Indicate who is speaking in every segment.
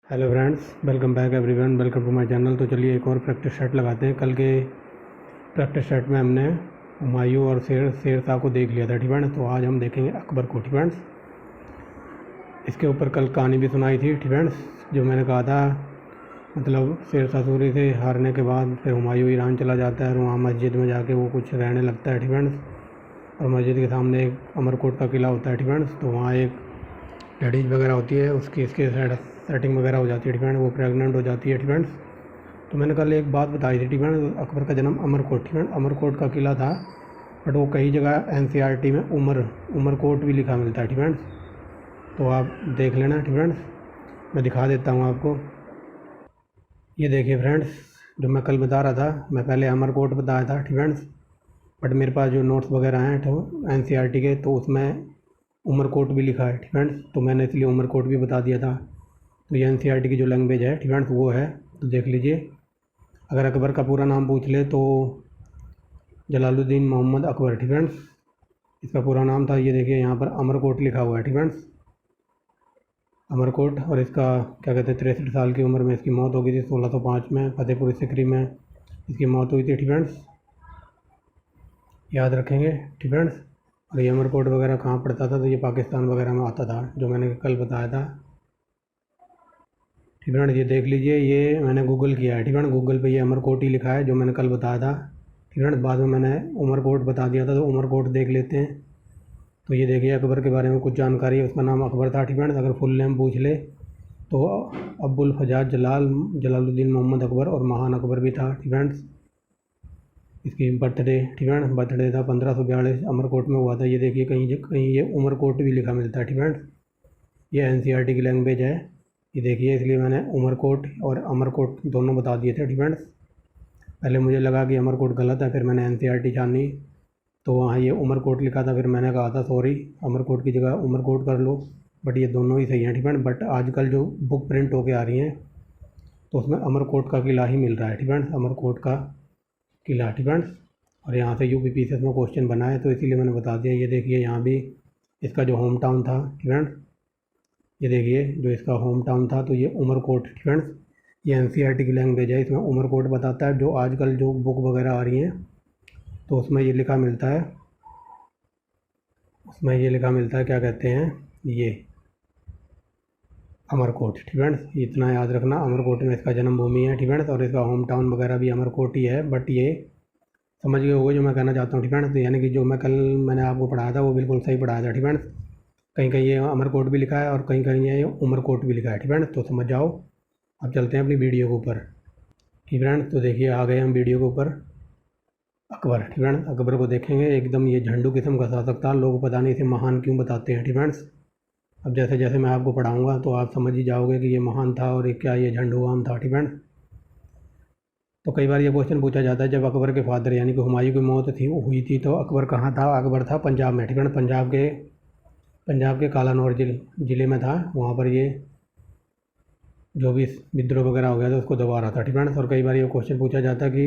Speaker 1: Hello friends, welcome back everyone, welcome to my channel. तो चलिए एक और प्रैक्टिस सेट लगाते हैं। कल के प्रैक्टिस सेट में हमने हुमायूं और शेर शाह को देख लिया था, ठीक है। तो आज हम देखेंगे अकबर को, ठीक है। इसके ऊपर कल कहानी भी सुनाई थी, ठीक है, जो मैंने कहा था। मतलब शेर शाह सूरी से हारने के बाद फिर हुमायूं ईरान चला जाता है और वहाँ मस्जिद में जाके वो कुछ रहने लगता है, ठीक है। और मस्जिद के सामने एक अमरकोट का किला होता है, ठीक है। तो वहाँ एक लेडीज़ वगैरह होती है, उसकी इसके सेटिंग वगैरह हो जाती है, ठीक है। वो प्रेग्नेंट हो जाती है, ठीक है। तो मैंने कल एक बात बताई थी, ठीक है। अकबर का जन्म अमरकोट, ठीक है, अमरकोट का किला था। बट वो कई जगह एनसीईआरटी में उमरकोट भी लिखा मिलता है, ठीक है। तो आप देख लेना, ठीक है। मैं दिखा देता हूँ आपको। ये देखिए फ्रेंड्स, जो मैं कल बता रहा था, मैं पहले अमरकोट बताया था, ठीक है। बट मेरे पास जो नोट्स वगैरह हैं तो एनसीईआरटी के, तो उसमें उमरकोट भी लिखा है, ठीक है। तो मैंने इसलिए उमरकोट भी बता दिया था। तो ये एनसीईआरटी की जो लैंग्वेज है, ठीक है, वो है। तो देख लीजिए। अगर अकबर का पूरा नाम पूछ ले तो जलालुद्दीन मोहम्मद अकबर, ठीक है। इसका पूरा नाम था, ये देखिए यहाँ पर अमरकोट लिखा हुआ है, ठीक है। अमरकोट। और इसका क्या कहते हैं, 63 साल की उम्र में इसकी मौत हो गई थी। 1605 में फतेहपुर सिकरी में इसकी मौत हुई थी, ठीक है। याद रखेंगे, ठीक है। और ये अमरकोट वगैरह कहाँ पड़ता था, तो ये पाकिस्तान वगैरह में आता था, जो मैंने कल बताया था, ठीक है। ये देख लीजिए, ये मैंने गूगल किया है, ठीक है। गूगल पे ये अमरकोट ही लिखा है, जो मैंने कल बताया था, ठीक है। बाद में मैंने उमरकोट बता दिया था, तो उमरकोट देख लेते हैं। तो ये देखिए, अकबर के बारे में कुछ जानकारी है। उसका नाम अकबर था, ठीक है। अगर फुल नेम पूछ ले तो अब्बुल फजाज जलालुद्दीन मोहम्मद अकबर, और महान अकबर भी था, ठीक है। इसकी बर्थडे, ठीक है, बर्थडे था 1542, अमरकोट में हुआ था। ये देखिए, कहीं कहीं ये उमरकोट भी लिखा मिलता है, ठीक है। ये एनसीईआरटी की लैंग्वेज है, ये देखिए। इसलिए मैंने उमरकोट और अमरकोट दोनों बता दिए थे, ठीक है। पहले मुझे लगा कि अमरकोट गलत है, फिर मैंने एनसीईआरटी छानी तो वहाँ ये उमरकोट लिखा था। फिर मैंने कहा था सॉरी, अमरकोट की जगह उमरकोट कर लो। बट ये दोनों ही सही हैं, ठीक है। बट आजकल जो बुक प्रिंट होके आ रही हैं तो उसमें अमरकोट का किला ही मिल रहा है, ठीक है। अमरकोट का किला, ठीक है। और यहाँ से यूपीपीसीएस में क्वेश्चन बना है, तो इसीलिए मैंने बता दिया। ये देखिए, यहाँ भी इसका जो होम टाउन था, ठीक है। ये देखिए, जो इसका होम टाउन था, तो ये उमरकोट, ठीक है। ये एनसीईआरटी की लैंग्वेज है, इसमें उमरकोट बताता है। जो आजकल जो बुक वगैरह आ रही हैं तो उसमें ये लिखा मिलता है, उसमें ये लिखा मिलता है, क्या कहते हैं, ये अमरकोट, ठीक है। इतना याद रखना, अमरकोट में इसका जन्मभूमि है, ठीक है। और इसका होम टाउन वगैरह भी अमरकोट ही है। बट ये समझ गए होगे जो मैं कहना चाहता हूँ, ठीक है। तो यानी कि जो मैं कल मैंने आपको पढ़ाया था वो बिल्कुल सही पढ़ाया था, ठीक है। कहीं कहीं ये अमरकोट भी लिखा है और कहीं कहीं ये उमरकोट भी लिखा है, ठीक है। तो समझ जाओ। अब चलते हैं अपनी वीडियो के ऊपर, ठीक है। तो देखिए, आ गए हम वीडियो के ऊपर। अकबर, ठीक है। अकबर को देखेंगे, एकदम ये झंडू किस्म का शासक था। लोग पता नहीं इसे महान क्यों बताते हैं, ठीक है। अब जैसे जैसे मैं आपको पढ़ाऊँगा तो आप समझ ही जाओगे कि ये महान था और ये क्या, ये झंडूआम था, ठीक है। तो कई बार ये क्वेश्चन पूछा जाता है, जब अकबर के फादर यानी कि हुमायूं की मौत थी हुई थी तो अकबर कहाँ था। अकबर था पंजाब में, ठीक है। पंजाब के कालानौर ज़िले में था। वहाँ पर ये जो भी विद्रोह वगैरह हो गया था उसको दबा रहा था, ठीक है। और कई बार ये क्वेश्चन पूछा जाता है कि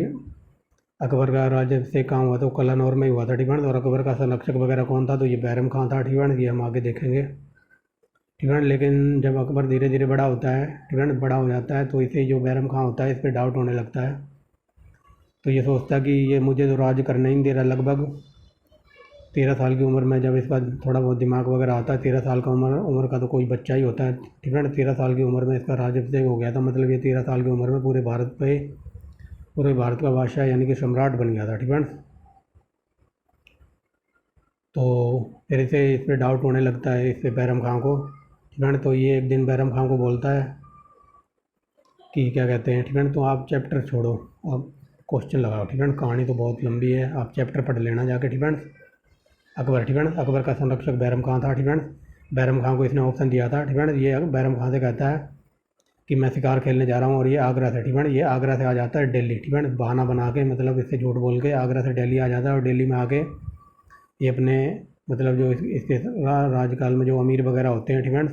Speaker 1: अकबर का राज्य से कहाँ हुआ, तो कलानौर में ही हुआ था, ठीक है। और अकबर का संरक्षक वगैरह कौन था, तो ये बैरम खां था, ठीक है। ये हम आगे देखेंगे, ठीक है। लेकिन जब अकबर धीरे धीरे बड़ा होता है, ठीक है, बड़ा हो जाता है, तो इसे जो बैरम खां होता है इस पर डाउट होने लगता है। तो ये सोचता है कि ये मुझे तो राज करने ही नहीं दे रहा। लगभग 13 साल की उम्र में जब इसका थोड़ा बहुत दिमाग वगैरह आता है, 13 साल का उम्र का तो कोई बच्चा ही होता है, ठीक है। 13 साल की उम्र में इसका राज्याभिषेक हो गया था। मतलब ये 13 साल की उम्र में पूरे भारत का बादशाह यानी कि सम्राट बन गया था, ठीक है। तो फिर इस पर डाउट होने लगता है, इस पर बैरम खां को, ठीक है। तो ये एक दिन बैरम खां को बोलता है कि क्या कहते हैं, ठीक है, तो आप चैप्टर छोड़ो, आप क्वेश्चन लगाओ, ठीक है। कहानी तो बहुत लंबी है, आप चैप्टर पढ़ लेना जाके, ठीक है। अकबर, ठीक है। अकबर का संरक्षक बैरम खां था, ठीक है। बैरम खां को इसने ऑप्शन दिया था, ठीक है। ये बैरम खां से कहता है कि मैं शिकार खेलने जा रहा हूँ, और ये आगरा से, ठीक है, ये आगरा से आ जाता है दिल्ली, ठीक है। बहाना बना के, मतलब इससे झूठ बोल के आगरा से दिल्ली आ जाता है। और दिल्ली में आके ये अपने, मतलब जो इसके राजकाल में जो अमीर वगैरह होते हैं, ठीक है,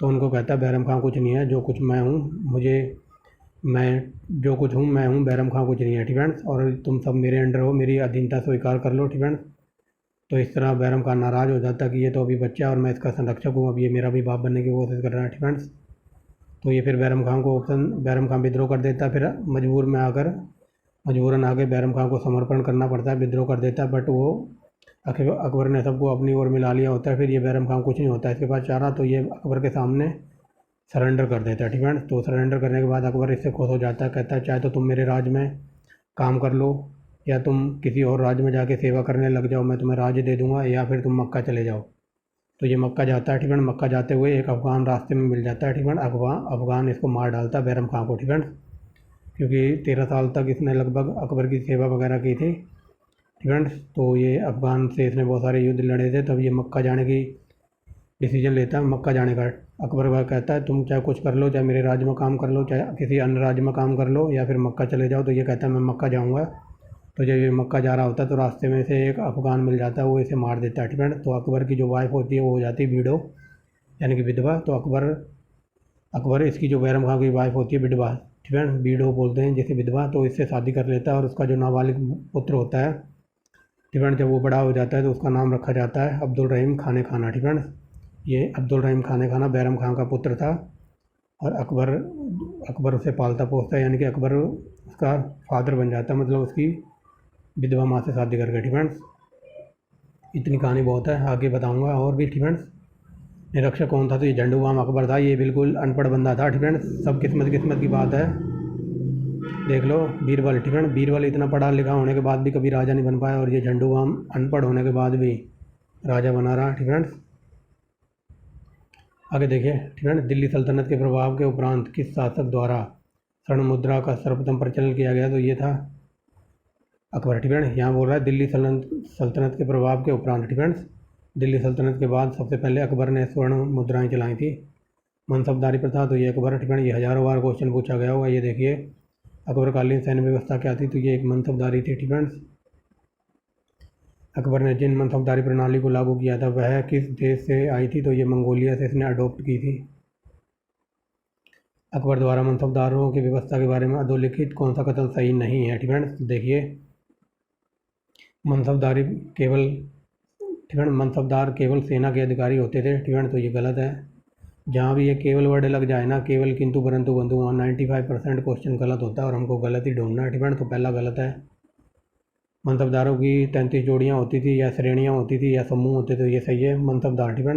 Speaker 1: तो उनको कहता है बैरम खां कुछ नहीं है, जो कुछ मैं हूँ, मैं जो कुछ हूँ मैं हूँ, बैरम खां कुछ नहीं है, ठीक है। और तुम सब मेरे अंडर हो, मेरी अधीनता स्वीकार कर लो, ठीक है। तो इस तरह बैरम खान नाराज़ हो जाता है कि ये तो अभी बच्चा है और मैं इसका संरक्षक हूँ, अब ये मेरा भी बाप बनने की कोशिश कर रहा है, ठीक है। तो ये फिर बैरम खान को ऑप्शन बैरम खान विद्रोह कर देता है। फिर मजबूरन आके बैरम खान को समर्पण करना पड़ता है, विद्रोह कर देता है। बट वो अकबर ने सबको अपनी ओर मिला लिया होता है। फिर ये बैरम खान कुछ नहीं होता है इसके पास चारा, तो ये अकबर के सामने सरेंडर कर देता है। ठीक है, तो सरेंडर करने के बाद अकबर इससे खुश हो जाता है, कहता है चाहे तो तुम मेरे राज में काम कर लो या तुम किसी और राज्य में जाके सेवा करने लग जाओ, मैं तुम्हें राज्य दे दूंगा, या फिर तुम मक्का चले जाओ। तो ये मक्का जाता है। ठीक है, मक्का जाते हुए एक अफ़गान रास्ते में मिल जाता है। ठीक है, अफ़गान इसको मार डालता है बैरम खान को। ठीक है, क्योंकि 13 साल तक इसने लगभग अकबर की सेवा वगैरह की थी। ठीक है, तो ये अफ़गान से इसने बहुत सारे युद्ध लड़े थे, तब ये मक्का जाने की डिसीजन लेता है। मक्का जाने का अकबर का कहता है तुम चाहे कुछ कर लो, चाहे मेरे राज्य में काम कर लो, चाहे किसी अन्य राज्य में काम कर लो, या फिर मक्का चले जाओ। तो ये कहता है मैं मक्का जाऊँगा। तो जब ये मक्का जा रहा होता है तो रास्ते में से एक अफ़गान मिल जाता है, वो इसे मार देता है। ठीक है, तो अकबर की जो वाइफ होती है वो हो जाती है विडो, यानी कि विधवा। तो अकबर इसकी जो बैरम खान की वाइफ होती है विधवा, ठीक है, विडो बोलते हैं जिसे विधवा, तो इससे शादी कर लेता है। और उसका जो नाबालिग पुत्र होता है, ठीक है, जब वो बड़ा हो जाता है तो उसका नाम रखा जाता है अब्दुल रहीम खाने खाना। ठीक है, ये अब्दुल रहीम खाने खाना बैरम खान का पुत्र था। और अकबर उसे पालता पोसता है, यानी कि अकबर उसका फादर बन जाता है, मतलब उसकी विधवा माँ से शादी करके। ठीक है, इतनी कहानी बहुत है, आगे बताऊंगा और भी। ठीक है, निरक्षक कौन था? तो ये झंडू बाम अकबर था। ये बिल्कुल अनपढ़ बंदा था। ठीक है, सब किस्मत की बात है। देख लो बीरबल। ठीक है, बीरबल इतना पढ़ा लिखा होने के बाद भी कभी राजा नहीं बन पाया, और ये झंडू बाम अनपढ़ होने के बाद भी राजा बना रहा। ठीक है, आगे देखिए। ठीक है, दिल्ली सल्तनत के प्रभाव के उपरांत किस शासक द्वारा स्वर्ण मुद्रा का सर्वप्रथम प्रचलन किया गया? तो ये था अकबर। ठीक है, यहाँ बोल रहा है दिल्ली सल्तनत के प्रभाव के उपरांत। ठीक है, दिल्ली सल्तनत के बाद सबसे पहले अकबर ने स्वर्ण मुद्राएं चलाई थी। मनसबदारी प्रथा, तो ये अकबर। ठीक है, ये हज़ारों बार क्वेश्चन पूछा गया होगा। ये देखिए अकबरकालीन सैन्य व्यवस्था क्या थी? तो ये एक मनसबदारी थी। ठीक है, अकबर ने जिन मनसबदारी प्रणाली को लागू किया था वह किस देश से आई थी? तो ये मंगोलिया से इसने अडोप्ट की थी। अकबर द्वारा मनसबदारों की व्यवस्था के बारे में अधोलिखित कौन सा कथन सही नहीं है? ठीक है, देखिए मनसबदारी केवल ठीक है, मनसबदार केवल सेना के अधिकारी होते थे। ठीक है, तो ये गलत है। जहाँ भी ये केवल वर्ड लग जाए ना, केवल किंतु परंतु बंधु, वहाँ 95% क्वेश्चन गलत होता है और हमको गलत ही ढूंढना है। ठीक है, तो पहला गलत है। मनसबदारों की 33 जोड़ियाँ होती थी, या श्रेणियाँ होती थी, या समूह होते थे, तो ये सही है मनसबदार। ठीक है,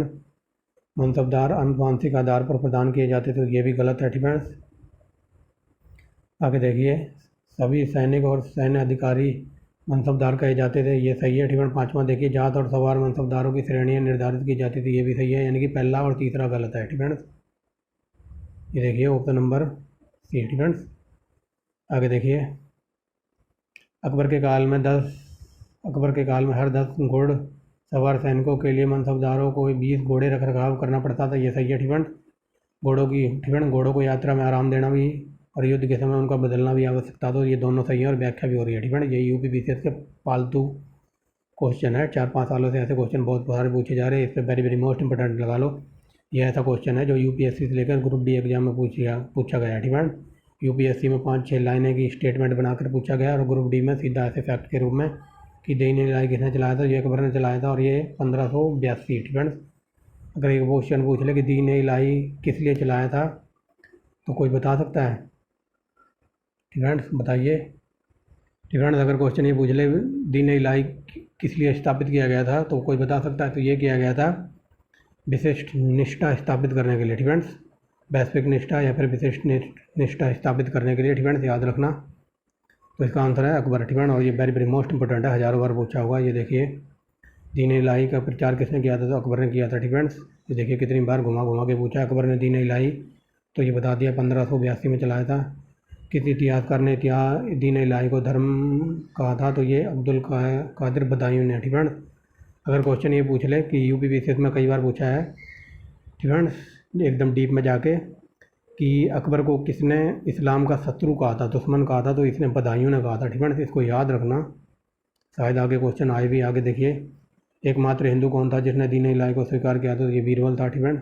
Speaker 1: मनसबदार आनुवांशिक आधार पर प्रदान किए जाते थे, तो ये भी गलत है। ठीक है, आगे देखिए सभी सैनिक और सैन्य अधिकारी मनसबदार कहे जाते थे, ये सही है। ठीक है, पाँचवा देखिए जात और सवार मनसबदारों की श्रेणियाँ निर्धारित की जाती थी, ये भी सही है, यानी कि पहला और तीसरा गलत है। ठीक है, ये देखिए ऑप्शन नंबर सी। ठीक है, आगे देखिए अकबर के काल में हर 10 घोड़ सवार सैनिकों के लिए मनसबदारों को 20 घोड़े रख रखाव करना पड़ता था, ये सही है। ठीक है, घोड़ों को यात्रा में आराम देना भी और युद्ध के समय उनका बदलना भी आवश्यक था, तो ये दोनों सही है और व्याख्या भी हो रही है। ठीक है, ये यूपीपीसीएस के पालतू क्वेश्चन है। 4-5 सालों से ऐसे क्वेश्चन बहुत सारे पूछे जा रहे हैं, इस पर वेरी वेरी मोस्ट इंपॉर्टेंट लगा लो। ये ऐसा क्वेश्चन है जो यूपीएससी से लेकर ग्रुप डी एग्जाम में पूछा गया है। ठीक है, यूपीएससी में 5-6 लाइनें की स्टेटमेंट बनाकर पूछा गया, और ग्रुप डी में सीधा ऐसे फैक्ट के रूप में कि दीन इलाही किसने चलाया था? ये अकबर ने चलाया था, और ये 1582। ठीक है, अगर एक क्वेश्चन पूछ ले कि दीन इलाही किस लिए चलाया था, तो कोई बता सकता है? ठीक है, बताइए। ठीक है, अगर क्वेश्चन ये पूछ ले दीन इलाही किस लिए स्थापित किया गया था, तो कोई बता सकता है? तो ये किया गया था विशिष्ट निष्ठा स्थापित करने के लिए। ठीक है, वैश्विक निष्ठा या फिर विशिष्ट निष्ठा स्थापित करने के लिए। ठीक है, याद रखना। तो इसका आंसर है अकबर। ठीक है, और ये वेरी वेरी मोस्ट इंपॉर्टेंट है, हज़ारों बार पूछा होगा। ये देखिए दीन इलाही का प्रचार किसने किया था? तो अकबर ने किया था। ठीक है, ये देखिए कितनी बार घुमा घुमा के पूछा अकबर ने दीन इलाही, तो ये बता दिया 1582 में चलाया था। किस इतिहासकार ने दीन इलाही को धर्म कहा था? तो ये अब्दुल कादिर बदायूं ने। ठीक है, अगर क्वेश्चन ये पूछ ले कि यूपीपीसीएस में कई बार पूछा है, ठीक है, एकदम डीप में जाके कि अकबर को किसने इस्लाम का शत्रु कहा था, दुश्मन कहा था? तो इसने बदायूं ने कहा था। ठीक है, इसको याद रखना, शायद आगे क्वेश्चन आए भी। आगे देखिए एकमात्र हिंदू कौन था जिसने दीन इलाही को स्वीकार किया था? तो ये बीरबल था। ठीक है,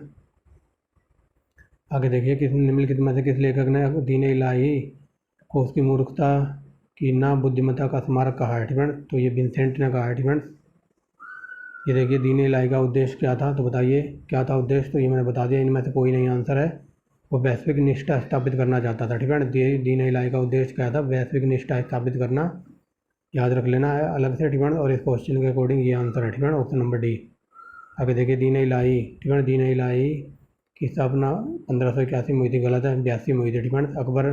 Speaker 1: आगे देखिए निम्नलिखित में से किस लेखक ने दीन इलाही को उसकी मूर्खता की ना बुद्धिमत्ता का स्मारक कहा है? ठीक है, तो ये विंसेंट ने कहा है। ठीक है, ये देखिए दीन इलाही का उद्देश्य क्या था? तो बताइए क्या था उद्देश्य? तो ये मैंने बता दिया, इनमें से कोई नहीं आंसर है। वो वैश्विक निष्ठा स्थापित करना चाहता था। ठीक है, दीन इलाही का उद्देश्य क्या था? वैश्विक निष्ठा स्थापित करना। याद रख लेना है अलग से। ठीक है, और इस क्वेश्चन के अकॉर्डिंग ये आंसर है। ठीक है, ऑप्शन नंबर डी। आगे देखिए दीन इलाही। ठीक है, दीन इलाही की स्थापना 1581 में हुई थी। गलत है, 82 में हुई थी। ठीक है, अकबर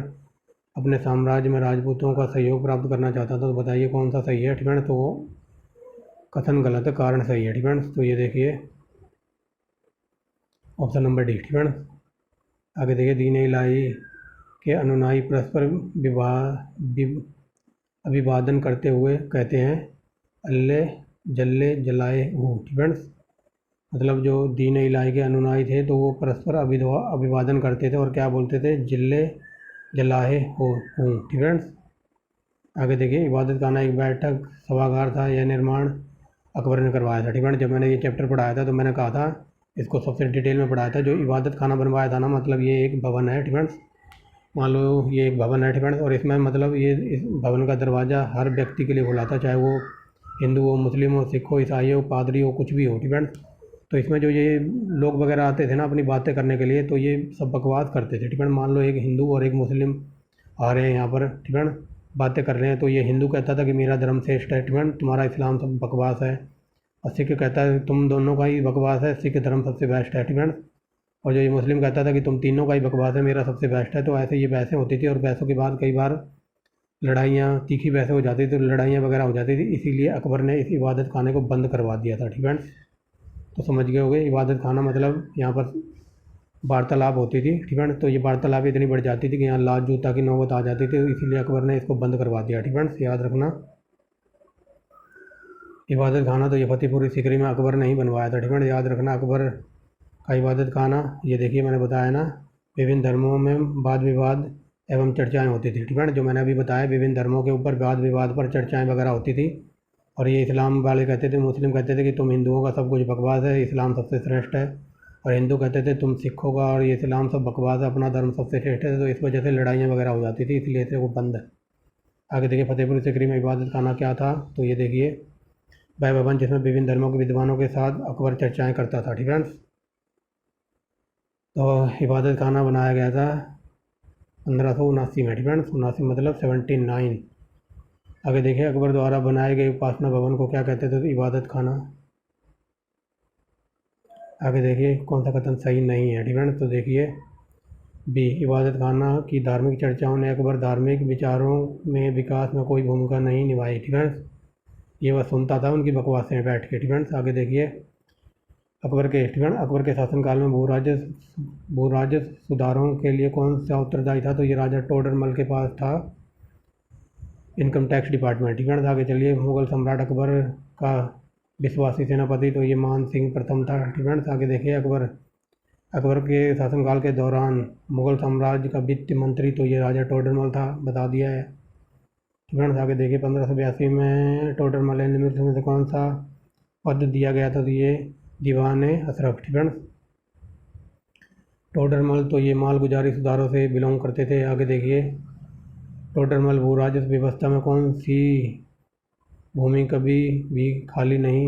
Speaker 1: अपने साम्राज्य में राजपूतों का सहयोग प्राप्त करना चाहता था। तो बताइए कौन सा सही है? ठीक है, तो वो कथन गलत है, कारण सही है। ठीक है, तो ये देखिए ऑप्शन नंबर डी। ठीक है, आगे देखिए दीन इलाही के अनुयायी परस्पर अभिवादन करते हुए कहते हैं अल्ले जल्ले जलाए हूँ। ठीक है, मतलब जो दीन इलाही के अनुयायी थे तो वो परस्पर अभिवादन करते थे और क्या बोलते थे? जिले जलाए हो हूँ। ठीक है, आगे देखिए इबादत खाना एक बैठक सभागार था। यह निर्माण अकबर ने करवाया था। ठीक है, जब मैंने ये चैप्टर पढ़ाया था तो मैंने कहा था, इसको सबसे डिटेल में पढ़ाया था। जो इबादत खाना बनवाया था ना, मतलब ये एक भवन है। ठीक है, मान लो ये एक भवन है। ठीक है, और इसमें मतलब ये इस भवन का दरवाज़ा हर व्यक्ति के लिए खुला था, चाहे वो हिंदू हो, मुस्लिम हो, सिख हो, ईसाई हो, पादरी हो, कुछ भी हो। ठीक है, तो इसमें जो ये लोग वगैरह आते थे ना अपनी बातें करने के लिए, तो ये सब बकवास करते थे। ठीक है, मान लो एक हिंदू और एक मुस्लिम आ रहे हैं यहाँ पर। ठीक है, बातें कर रहे हैं, तो ये हिंदू कहता था कि मेरा धर्म श्रेष्ठ है। ठीक है, तुम्हारा इस्लाम सब बकवास है। और सिख कहता है तुम दोनों का ही बकवास है, सिख धर्म सबसे बेस्ट है। ठीक है, और जो ये मुस्लिम कहता था कि तुम तीनों का ही बकवास है, मेरा सबसे बेस्ट है। तो ऐसे ये बहसें होती थी और बहसों के बाद कई बार लड़ाइयाँ, तीखी बहसें हो जाती थी, तो लड़ाइयाँ वगैरह हो जाती थी। इसीलिए अकबर ने इस इबादत खाने को बंद करवा दिया था। ठीक है, तो समझ गए होंगे इबादत खाना मतलब यहाँ पर वार्तालाप होती थी। ठीक है, तो ये वार्तालाप इतनी बढ़ जाती थी कि यहाँ लात जूता की नौबत आ जाती थी, इसीलिए अकबर ने इसको बंद करवा दिया। ठीक है, याद रखना इबादत खाना तो ये फतेहपुरी सीकरी में अकबर ने ही बनवाया था। ठीक है, याद रखना अकबर का इबादत खाना। ये देखिए मैंने बताया ना, विभिन्न धर्मों में वाद विवाद एवं चर्चाएं होती थी। ठीक है, जो मैंने अभी बताया विभिन्न धर्मों के ऊपर वाद विवाद पर चर्चाएं वगैरह होती थी। और ये इस्लाम वाले कहते थे, मुस्लिम कहते थे कि तुम हिंदुओं का सब कुछ बकवास है, इस्लाम सबसे श्रेष्ठ है। और हिंदू कहते थे तुम सिखों का और ये इस्लाम सब बकवास है, अपना धर्म सबसे श्रेष्ठ है। तो इस वजह से लड़ाइयाँ वगैरह हो जाती थी, इसलिए इसे वो बंद है। आगे देखिए फतेहपुर सीकरी में इबादत खाना क्या था? तो ये देखिए वह भवन जिसमें विभिन्न धर्मों के विद्वानों के साथ अकबर चर्चाएँ करता था। ठीक है, तो इबादत खाना बनाया गया था 1579 में। ठीक है, 79 मतलब 79। आगे देखिए अकबर द्वारा बनाए गए उपासना भवन को क्या कहते थे? तो इबादत खाना। आगे देखिए कौन सा कथन सही नहीं है? ठीक है, तो देखिए बी, इबादत खाना की धार्मिक चर्चाओं ने अकबर धार्मिक विचारों में विकास में कोई भूमिका नहीं निभाई। ठीक है, ये वह सुनता था उनकी बकवासें बैठ के। ठीक है, आगे देखिए अकबर के शासनकाल में भू राज्य सुधारों के लिए कौन सा उत्तरदायी था? तो ये राजा टोडरमल के पास था इनकम टैक्स डिपार्टमेंट। ठीक है, आगे चलिए मुगल सम्राट अकबर का विश्वासी सेनापति तो ये मान सिंह प्रथम था। ठीक है, आगे देखिए अकबर के शासनकाल के दौरान मुगल साम्राज्य का वित्त मंत्री तो ये राजा टोडरमल था, बता दिया है। ठीक है, आगे देखिए 1582 में टोडरमल ने निम्नलिखित में से कौन सा पद दिया गया था? तो ये दीवान अशरफ। ठीक है, टोडरमल तो ये मालगुजारी सुधारों से बिलोंग करते थे। आगे देखिए टोडरमल भू राजस्व व्यवस्था में कौन सी भूमि कभी भी खाली नहीं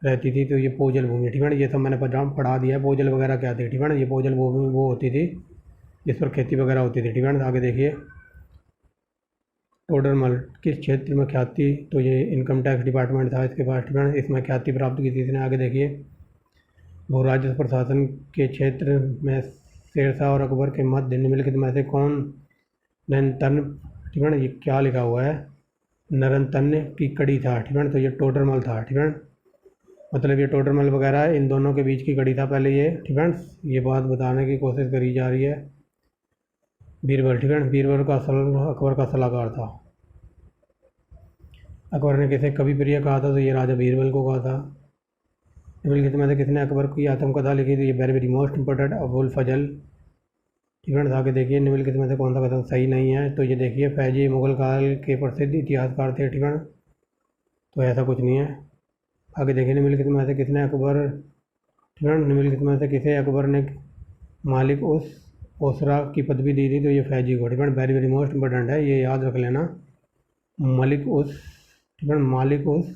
Speaker 1: रहती थी? तो ये पोजल भूमि। ठीक है, ये सब मैंने पढ़ा दिया है। पोजल वगैरह क्या थी? ठीक है, ये पोजल भूमि वो होती थी जिस पर खेती वगैरह होती थी। ठीक है, आगे देखिए टोडरमल किस क्षेत्र में ख्याति? तो ये इनकम टैक्स डिपार्टमेंट था इसके पास। ठीक है, इसमें ख्याति प्राप्त की थी इसने। आगे देखिए भू राजस्व प्रशासन के क्षेत्र में शेरशाह और अकबर के मध्य निम्नलिखित में से कौन नैनतन? ठीक है, ये क्या लिखा हुआ है? नरनतन्य की कड़ी था। ठीक है, तो ये टोडरमल था। ठीक है, मतलब ये टोडरमल वगैरह इन दोनों के बीच की कड़ी था पहले ये। ठीक है, ये बात बताने की कोशिश करी जा रही है। बीरबल। ठीक है, बीरबल का असल अकबर का सलाहकार था। अकबर ने किसे कवि प्रिय कहा था? तो ये राजा बीरबल को कहा था। निम्नलिखित में से किसने अकबर की आत्मकथा लिखी थी? ये very very most important, Abul Fazal. ठीक है, आगे देखिए निम्नलिखित में से कौन सा कथन सही नहीं है? तो ये देखिए फैजी मुगल काल के प्रसिद्ध इतिहासकार थे। ठीक है, तो ऐसा कुछ नहीं है। आगे देखिए निम्नलिखित में से किसने अकबर ठीक है, निम्नलिखित में से किसे अकबर ने मालिक उस ओसरा की पदवी दी थी? तो ये फैजी को। ठीक है, वेरी वेरी मोस्ट इंपॉर्टेंट है, ये याद रख लेना। मलिक उस ठीक है, मालिक उस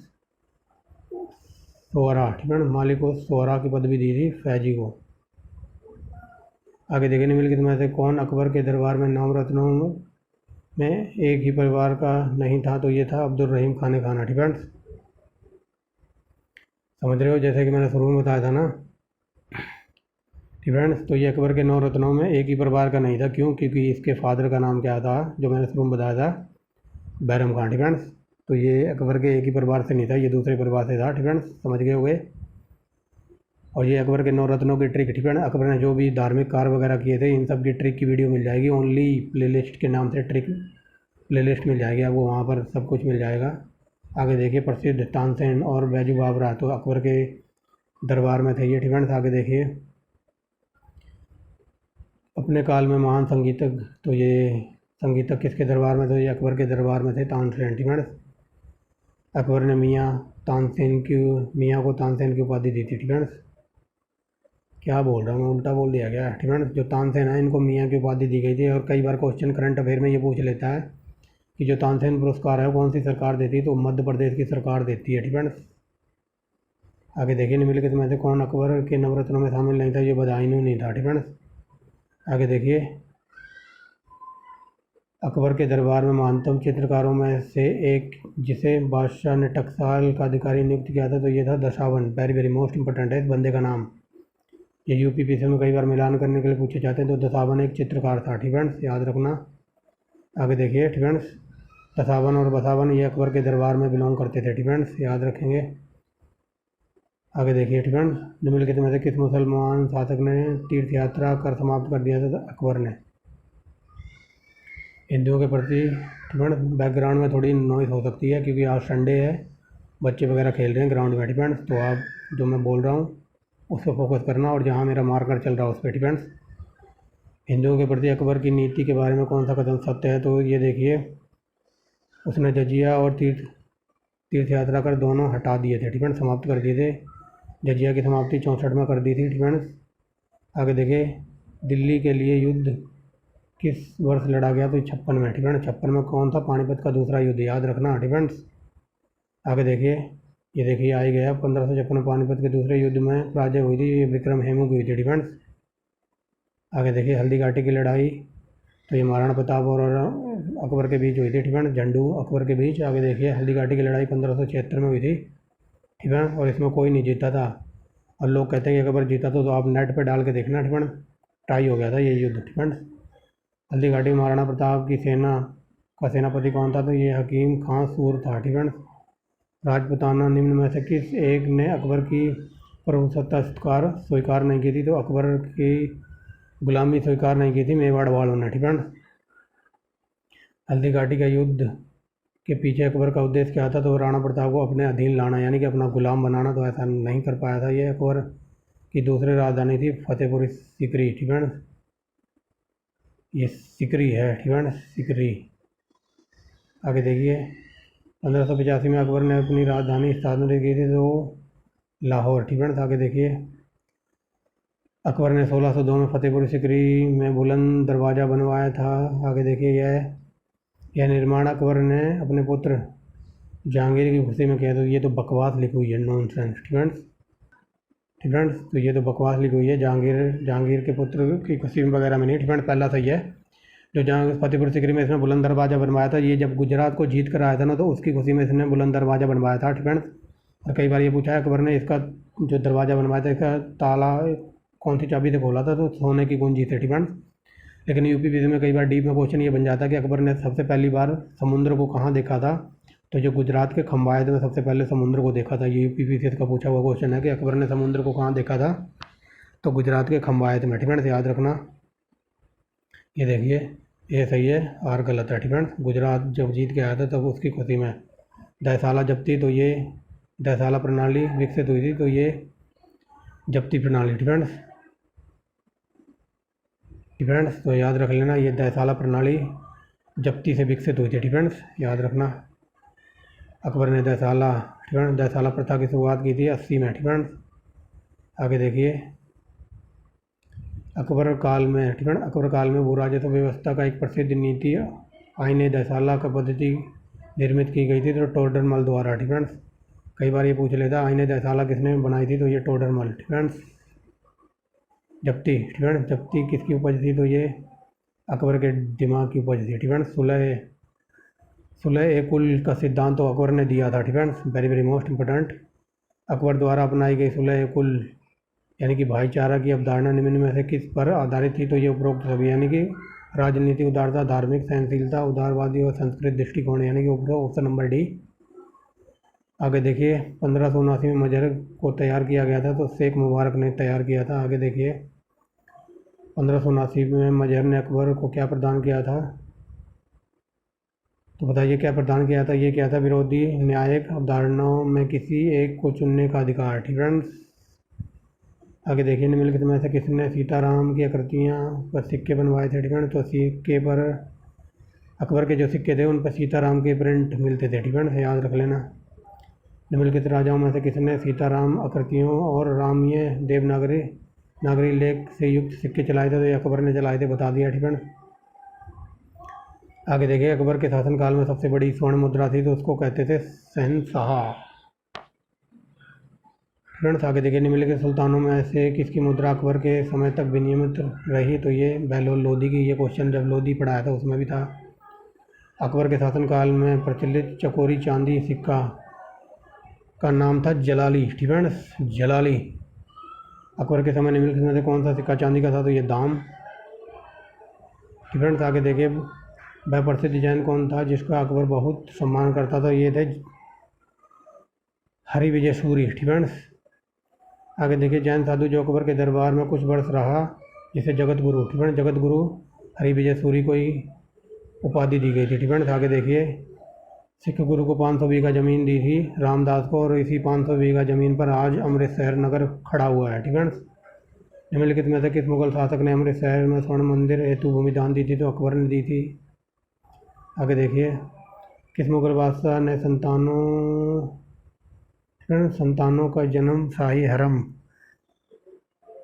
Speaker 1: सोहरा। ठीक है, मालिक उस सोहरा की पदवी दी थी फैजी को। आगे देखिए निम्नलिखित में से कौन अकबर के दरबार में नवरत्नों में एक ही परिवार का नहीं था, तो ये था अब्दुल रहीम खान खान। फ्रेंड्स समझ रहे हो, जैसे कि मैंने शुरू में बताया था ना फ्रेंड्स, तो ये अकबर के 9 रत्नों में एक ही परिवार का नहीं था। क्यों? क्योंकि इसके फादर का नाम क्या था, जो मैंने शुरू में बताया था, बैरम खान। फ्रेंड्स तो ये अकबर के एक ही परिवार से नहीं था, ये दूसरे परिवार से था। फ्रेंड्स समझ गए होंगे। और ये अकबर के 9 रत्नों की ट्रिक। फ्रेंड अकबर ने जो भी धार्मिक कार्य वगैरह किए थे, इन सब की ट्रिक की वीडियो मिल जाएगी। ओनली प्लेलिस्ट के नाम से ट्रिक प्लेलिस्ट मिल जाएगी आपको, वहाँ पर सब कुछ मिल जाएगा। आगे देखिए, प्रसिद्ध तानसेन और बैजू बाबरा तो अकबर के दरबार में थे ये। फ्रेंड्स आगे देखिए, अपने काल में महान संगीतज्ञ, तो ये संगीतज्ञ किसके दरबार में थे? ये अकबर के दरबार में थे, तानसेन। फ्रेंड्स अकबर ने मियाँ को तानसेन की उपाधि दी थी। फ्रेंड्स क्या बोल रहा हूँ मैं, उल्टा बोल दिया गया। फ्रेंड्स जो तानसेन है, इनको मियाँ की उपाधि दी गई थी। और कई बार क्वेश्चन करंट अफेयर में ये पूछ लेता है कि जो तानसेन पुरस्कार है कौन सी सरकार देती है, तो मध्य प्रदेश की सरकार देती है। फ्रेंड्स आगे देखिए, निम्नलिखित में से कौन अकबर के नवरत्नों में शामिल नहीं था? ये बदायूं नहीं था। फ्रेंड्स आगे देखिए, अकबर के दरबार में महानतम चित्रकारों में से एक जिसे बादशाह ने टकसाल का अधिकारी नियुक्त किया था, तो ये था दशावन। वेरी वेरी मोस्ट इंपॉर्टेंट है इस बंदे का नाम। ये यूपीपीसी में कई बार मिलान करने के लिए पूछे जाते हैं। तो दशावन एक चित्रकार था। फ्रेंड्स याद रखना। आगे देखिए फ्रेंड्स, दशावन और बसावन ये अकबर के दरबार में बिलोंग करते थे। फ्रेंड्स याद रखेंगे। आगे देखिए फ्रेंड्स, निम्नलिखित में से किस मुसलमान शासक ने तीर्थ यात्रा कर समाप्त कर दिया था? अकबर ने। हिंदुओं के प्रति फ्रेंड्स बैकग्राउंड में थोड़ी नॉइज़ हो सकती है, क्योंकि आज संडे है, बच्चे वगैरह खेल रहे हैं ग्राउंड में। फ्रेंड्स तो आप जो मैं बोल रहा हूँ उस पर फोकस करना, और जहाँ मेरा मार्कर चल रहा है उस पर। फ्रेंड्स हिंदुओं के प्रति अकबर की नीति के बारे में कौन सा कदम सत्य है? तो ये देखिए, उसने जजिया और तीर्थ यात्रा कर दोनों हटा दिए थे। फ्रेंड्स समाप्त कर दिए थे। जजिया की समाप्ति 64 में कर दी थी। फ्रेंड्स आगे देखिए, दिल्ली के लिए युद्ध किस वर्ष लड़ा गया? तो 56 में। फ्रेंड्स 56 में कौन था? पानीपत का दूसरा युद्ध। याद रखना। फ्रेंड्स आगे देखिए, ये देखिए आ ही गया, 1556 में पानीपत के दूसरे युद्ध में पराजय हुई थी, ये विक्रम हेमू की हुई थी। फ्रेंड्स आगे देखिए, हल्दी घाटी की लड़ाई, तो ये महाराणा प्रताप और अकबर के बीच हुई थी। फ्रेंड्स झंडू अकबर के बीच। आगे देखिए, हल्दी घाटी की लड़ाई 1576 में हुई थी। ठीक है, और इसमें कोई नहीं जीता था। और लोग कहते हैं कि अकबर जीता तो आप नेट पे डाल के देखना। फ्रेंड्स टाई हो गया था ये युद्ध। फ्रेंड्स हल्दी घाटी में महाराणा प्रताप की सेना का सेनापति कौन था? तो ये हकीम खां सूर था। फ्रेंड्स राजपूताना निम्न में से किस एक ने अकबर की प्रभुसत्ता स्वीकार नहीं की थी? तो अकबर की गुलामी स्वीकार नहीं की थी मेवाड़ वालों ने। फ्रेंड्स हल्दी घाटी का युद्ध के पीछे अकबर का उद्देश्य क्या था? तो राणा प्रताप को अपने अधीन लाना, यानी कि अपना गुलाम बनाना। तो ऐसा नहीं कर पाया था ये। अकबर की दूसरी राजधानी थी फतेहपुर सीकरी। फ्रेंड्स ये सिकरी है। फ्रेंड्स सिकरी। आगे देखिए, 1585 में अकबर ने अपनी राजधानी स्थापित की थी, तो लाहौर। फ्रेंड्स आगे देखिए, अकबर ने 1602 में फतेहपुर सीकरी में बुलंद दरवाज़ा बनवाया था। आगे देखिए, यह निर्माण अकबर ने अपने पुत्र जहांगीर की खुशी में किया। तो ये तो बकवास लिखी हुई है, नॉनसेंस। फ्रेंड्स तो ये तो बकवास लिखी हुई है, जहांगीर के पुत्र की खुशी में वगैरह में नहीं। फ्रेंड्स पहला सही है, जो जहाँ फतेहपुर सीकरी में इसने बुलंद दरवाज़ा बनवाया था, ये जब गुजरात को जीत कर आया था ना, तो उसकी खुशी में इसने बुलंद दरवाज़ा बनवाया था। फ्रेंड्स और कई बार ये पूछा है, अकबर ने इसका जो दरवाज़ा बनवाया था, इसका ताला कौन सी चाबी से खोला था? तो सोने की कुंजी से। फ्रेंड्स लेकिन यूपीपीसी में कई बार डीप में क्वेश्चन ये बन जाता है कि अकबर ने सबसे पहली बार समुद्र को कहाँ देखा था? तो जो गुजरात के खंबायत में सबसे पहले समुद्र को देखा था। ये यूपीपीसी का पूछा हुआ क्वेश्चन है कि अकबर ने समुद्र को कहाँ देखा था? तो गुजरात के खंबायत में। फ्रेंड्स याद रखना। ये देखिए, ये सही है, और गलत है। फ्रेंड्स गुजरात जब जीत के आया था तब उसकी खुशी में दहसाला जब्ती, तो ये दहसाला प्रणाली विकसित हुई थी, तो ये जब्ती प्रणाली। फ्रेंड्स तो याद रख लेना, ये दहसाला प्रणाली जब्ती से विकसित हुई थी। फ्रेंड्स याद रखना। अकबर ने दहसाला प्रथा की शुरुआत की थी 80 में। फ्रेंड्स आगे देखिए, अकबर काल में भू राजस्व व्यवस्था का एक प्रसिद्ध नीति आईने दहसाला का पद्धति निर्मित की गई थी, तो टोडरमल द्वारा। फ्रेंड्स कई बार ये पूछ लेता आईने दहसाला किसने बनाई थी? तो ये टोडरमल। फ्रेंड्स जप्ती, ठीक है। जप्ती किसकी उपज थी? तो ये अकबर के दिमाग की उपज थी, ठीक है। सुलह कुल का सिद्धांत तो अकबर ने दिया था, ठीक है। Very very most important. Akbar द्वारा अपनाई गई सुलह कुल यानी कि भाईचारा की अवधारणा निम्न में से किस पर आधारित थी? तो ये उपरोक्त सभी यानी कि राजनीति उदारता, धार्मिक सहनशीलता, उदारवादी और संस्कृत दृष्टिकोण यानी कि उपरोक्त ऑप्शन नंबर डी। आगे देखिए 1579 में मजहर को तैयार किया गया था, तो शेख मुबारक ने तैयार किया था। आगे देखिए 1579 में मजहर ने अकबर को क्या प्रदान किया था? तो बताइए क्या प्रदान किया था? ये क्या था? विरोधी न्यायिक अवधारणाओं में किसी एक को चुनने का अधिकार, ठीक है। आगे देखिए निम्नलिखित में से किसने सीताराम की आकृतियाँ पर सिक्के बनवाए थे? ठीक है। तो सिक्के पर अकबर के जो सिक्के थे उन पर सीताराम के प्रिंट मिलते थे, ठीक है, याद रख लेना। निम्नलिखित राजाओं में से किसने सीताराम आकृतियों और रामीय देवनागरी लेख से युक्त सिक्के चलाए थे? तो ये अकबर ने चलाए थे, बता दिया, ठीक है। आगे देखिए अकबर के शासनकाल में सबसे बड़ी स्वर्ण मुद्रा थी, तो उसको कहते थे शहंशाह। फ्रेंड्स आगे देखिए निम्नलिखित सुल्तानों में से किसकी मुद्रा अकबर के समय तक विनियमित रही? तो ये बहलोल लोदी की। ये क्वेश्चन जब लोदी पढ़ाया था उसमें भी था। अकबर के शासनकाल में प्रचलित चकोरी चांदी सिक्का का नाम था जलाली, ठीक है, जलाली। अकबर के समय निम्नलिखित में से कौन सा सिक्का चांदी का था? तो ये दाम, ठीक है। आगे देखिए वह प्रसिद्ध जैन कौन था जिसका अकबर बहुत सम्मान करता था? ये थे हरिविजय सूरी, ठीक है। आगे देखिए जैन साधु जो अकबर के दरबार में कुछ वर्ष रहा, जिसे जगत गुरु, ठीक है, जगत गुरु हरिविजय सूरी को ही उपाधि दी गई थी, ठीक है। आगे देखिए सिख गुरु को 500 बीघा ज़मीन दी थी रामदास को, और इसी 500 बीघा ज़मीन पर आज अमृतसर नगर खड़ा हुआ है, ठीक है। निम्नलिखित में से किस मुगल शासक ने अमृतसर में स्वर्ण मंदिर हेतु भूमि दान दी थी? तो अकबर ने दी थी। आगे देखिए किस मुगल बादशाह ने संतानों का जन्म शाही हरम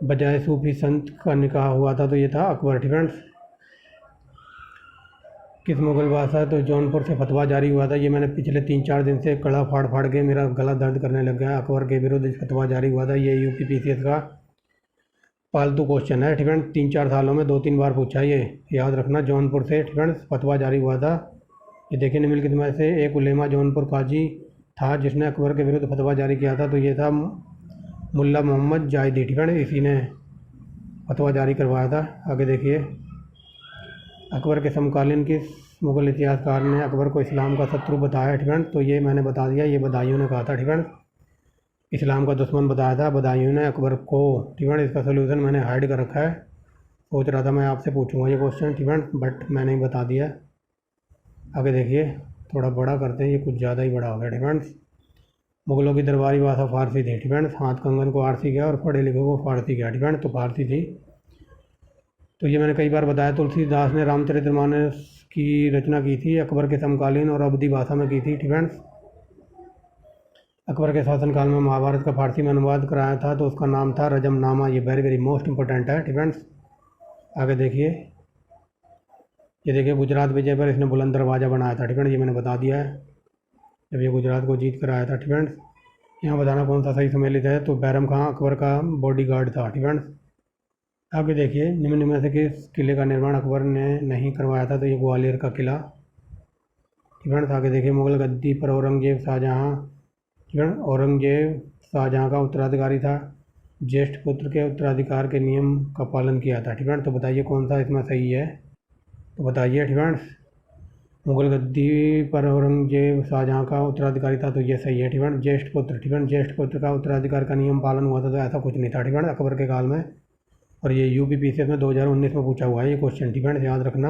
Speaker 1: बजाय सूफी संत का निकाह हुआ था? तो ये था अकबर, ठीक है। किस मुगल बादशाह? तो जौनपुर से फतवा जारी हुआ था। ये मैंने पिछले 3-4 दिन से कड़ा फाड़ फाड़ के मेरा गला दर्द करने लग गया। अकबर के विरुद्ध फतवा जारी हुआ था। ये यूपी पीसीएस का पालतू क्वेश्चन है, ठीक है। 3-4 सालों में 2-3 बार पूछा, ये याद रखना। जौनपुर से, ठीक है, फतवा जारी हुआ था। ये देखिए निम्नलिखित में से एक उलेमा जौनपुर काजी था जिसने अकबर के विरुद्ध फतवा जारी किया था? तो ये था मुल्ला मोहम्मद जायदी, ठीक है, इसी ने फतवा जारी करवाया था। आगे देखिए अकबर के समकालीन किस मुगल इतिहासकार ने अकबर को इस्लाम का शत्रु बताया? ठीक है, तो ये मैंने बता दिया, ये बदायूं ने कहा था, ठीक है, इस्लाम का दुश्मन बताया था बदायूं ने अकबर को, ठीक है। इसका सोल्यूशन मैंने हाइड कर रखा है, सोच रहा था मैं आपसे पूछूंगा ये क्वेश्चन, ठीक है, बट मैंने ही बता दिया। आगे देखिए थोड़ा बड़ा करते हैं, ये कुछ ज़्यादा ही बड़ा हो गया, ठीक है। मुगलों की दरबारी भाषा फारसी थी, ठीक है। हाथ कंगन को फारसी गया और पढ़े लिखे को फारसी गया, ठीक है, तो फारसी थी। तो ये मैंने कई बार बताया, तुलसीदास ने रामचरितमानस की रचना की थी अकबर के समकालीन और अवधी भाषा में की थी, ठीक है। अकबर के शासनकाल में महाभारत का फारसी में अनुवाद कराया था, तो उसका नाम था रजमनामा। ये वेरी वेरी मोस्ट इंपॉर्टेंट है, ठीक है। आगे देखिए, ये देखिए गुजरात विजय पर इसने बुलंद दरवाज़ा बनाया था, ठीक है, ये मैंने बता दिया है, जब ये गुजरात को जीत कर आया था, ठीक है। यहाँ बताना कौन सा सही सम्मिलित है, तो बैरम खां अकबर का बॉडीगार्ड था, ठीक है। आगे देखिए निम्न में से किस किले का निर्माण अकबर ने नहीं करवाया था? तो ये ग्वालियर का किला, ठीक है। आगे देखिए मुगल गद्दी पर औरंगजेब शाहजहाँ का उत्तराधिकारी था, ज्येष्ठ पुत्र के उत्तराधिकार के नियम का पालन किया था, ठीक है। तो बताइए कौन सा इसमें सही है, तो बताइए, ठीक है। मुगल गद्दी पर औरंगजेब शाहजहाँ का उत्तराधिकारी था, तो ये सही है, ठीक है। ज्येष्ठ पुत्र, ठीक है, ज्येष्ठ पुत्र का उत्तराधिकार का नियम पालन हुआ था? तो ऐसा कुछ नहीं था, ठीक है, अकबर के काल में। और ये यूपी पीसीएस में 2019 में पूछा हुआ है ये क्वेश्चन, ठीक है, याद रखना।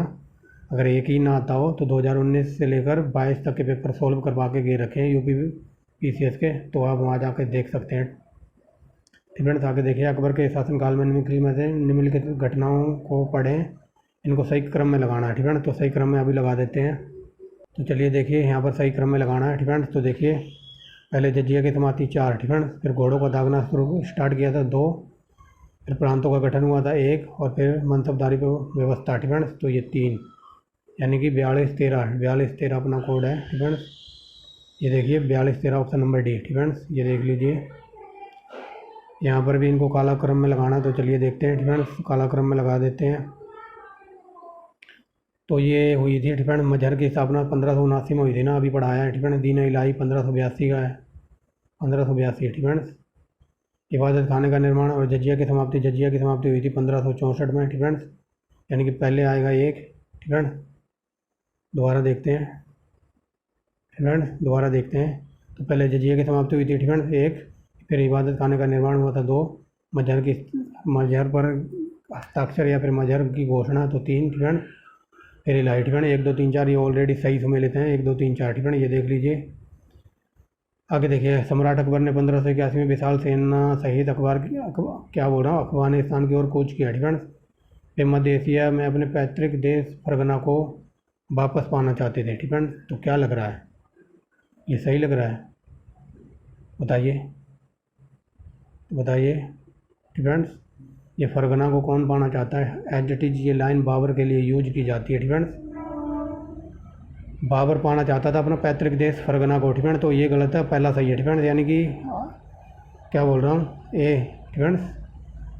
Speaker 1: अगर एक ही ना आता हो तो 2019 से लेकर 22 तक के पेपर सोल्व करवा के गए रखे हैं यूपी पीसीएस के, तो आप वहाँ जाकर देख सकते हैं, ठीक है। आगे देखिए अकबर के शासनकाल में निम्नलिखित घटनाओं को पढ़ें, इनको सही क्रम में लगाना है, ठीक है। तो सही क्रम में अभी लगा देते हैं। तो चलिए देखिए यहाँ पर सही क्रम में लगाना है, ठीक है। तो देखिए पहले जजिया की समाप्ति 4, ठीक है, फिर घोड़ों का दागना स्टार्ट किया था 2, फिर प्रांतों का गठन हुआ था 1, और फिर मनसबदारी पर व्यवस्था, ठीक है, तो ये 3, यानी कि 42-13 अपना कोड है, ठीक है। ये देखिए 42-13 ऑप्शन नंबर डी, ठीक है, ये देख लीजिए। यहाँ पर भी इनको कालाक्रम में लगाना, तो चलिए देखते हैं फ्रेंड्स, कालाक्रम में लगा देते हैं। तो ये हुई थी फ्रेंड्स मजहर की स्थापना 1579 में हुई थी ना, अभी पढ़ाया है फ्रेंड्स। दीन इलाही 1582 का है, 1582 फ्रेंड्स। इबादत खाने का निर्माण और जजिया की समाप्ति हुई थी 1564 में फ्रेंड्स, यानी कि पहले आएगा एक फ्रेंड्स। दोबारा देखते हैं फ्रेंड्स, दोबारा देखते हैं। तो पहले जजिया की समाप्ति हुई थी फ्रेंड्स एक, फिर इबादत खाने का निर्माण हुआ था 2, मजहर पर हस्ताक्षर या फिर मजहर की घोषणा तो 3 फ्रेंड्स, फिर इलाही फ्रेंड 1 2 3 4, ये ऑलरेडी सही समय लेते हैं 1 2 3 4 फ्रेंड, ये देख लीजिए। आगे देखिए, सम्राट अकबर ने 1581 में विशाल सेना सहित अफगानिस्तान की ओर कूच किया फ्रेंड्स। वे मध्य एशिया में अपने पैतृक देश फरगना को वापस पाना चाहते थे फ्रेंड्स। तो क्या लग रहा है, ये सही लग रहा है? बताइए फ्रेंड्स, ये फरगना को कौन पाना चाहता है? एज इट इज़ ये लाइन बाबर के लिए यूज की जाती है फ्रेंड्स। बाबर पाना चाहता था अपना पैतृक देश फरगना को फ्रेंड्स, तो ये गलत है, पहला सही है फ्रेंड्स, यानी कि क्या बोल रहा हूँ, ए फ्रेंड्स,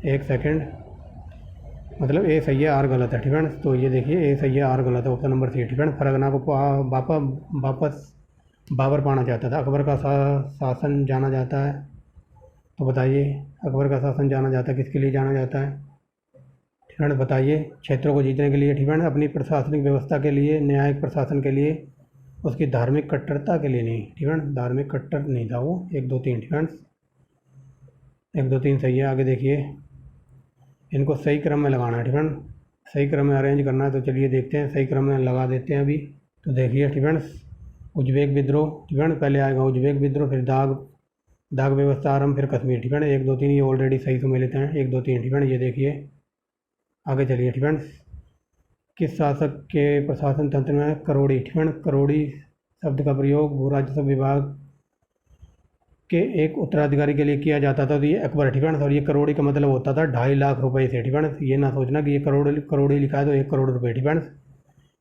Speaker 1: एक सेकंड, मतलब ए सही है आर गलत है फ्रेंड्स। तो ये देखिए, ए सही है आर गलत है, option number C friends. Fergana को वापस बाबर पाना चाहता था। अकबर का शासन जाना जाता है, तो बताइए अकबर का शासन जाना जाता है, किसके लिए जाना जाता है फ्रेंड्स? बताइए। क्षेत्रों को जीतने के लिए फ्रेंड्स, अपनी प्रशासनिक व्यवस्था के लिए, न्यायिक प्रशासन के लिए, उसकी धार्मिक कट्टरता के लिए नहीं फ्रेंड्स, धार्मिक कट्टर नहीं था वो। 1 2 3 फ्रेंड्स, 1 2 3 सही है। आगे देखिए, इनको सही क्रम में लगाना है फ्रेंड्स, सही क्रम में अरेंज करना है। तो चलिए देखते हैं, सही क्रम में लगा देते हैं अभी। तो देखिए फ्रेंड्स, उज्बेक विद्रोह फ्रेंड्स, पहले आएगा उज्बेक विद्रोह, फिर दाग व्यवस्था आरंभ, फिर कश्मीर फ्रेंड्स। 1 2 3 ये ऑलरेडी सही समय लेते हैं, 1 2 3 फ्रेंड्स, ये देखिए। आगे चलिए फ्रेंड्स, किस शासक के प्रशासन तंत्र में करोड़ी फ्रेंड्स, करोड़ी शब्द का प्रयोग भू राजस्व विभाग के एक उत्तराधिकारी के लिए किया जाता था? तो ये अकबर फ्रेंड्स। और ये करोड़ी का मतलब होता था 2.5 लाख रुपए से फ्रेंड्स। ये ना सोचना कि ये करोड़ी लिखा है तो 1 करोड़ रुपए फ्रेंड्स।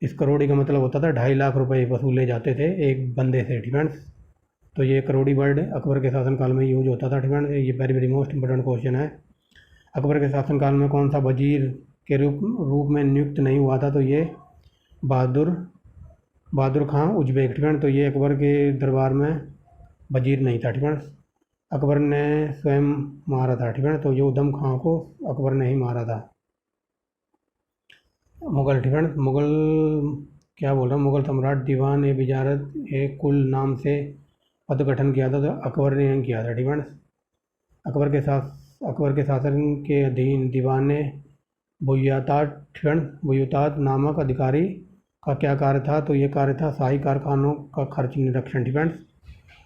Speaker 1: इस करोड़ी का मतलब होता था 2.5 लाख रुपए वसूले जाते थे एक बंदे से फ्रेंड्स। तो ये करोड़ी वर्ड अकबर के शासनकाल में यूज होता था फ्रेंड्स। ये वेरी मोस्ट इंपॉर्टेंट क्वेश्चन है। अकबर के शासनकाल में कौन सा वजीर के रूप में नियुक्त नहीं हुआ था? तो ये बहादुर खां उज्बेक फ्रेंड्स। तो ये अकबर के दरबार में वजीर नहीं था फ्रेंड्स, अकबर ने स्वयं मारा था फ्रेंड्स। तो ये उधम खां को अकबर ने ही मारा था। मुगल फ्रेंड्स, मुगल सम्राट दीवान ए बिजारत ए कुल नाम से पद गठन किया था, तो अकबर ने किया था फ्रेंड्स। अकबर के शासन के अधीन दीवान बुय्यतात नामक अधिकारी का क्या कार्य था? तो ये कार्य था शाही कारखानों का खर्च निरीक्षण फ्रेंड्स।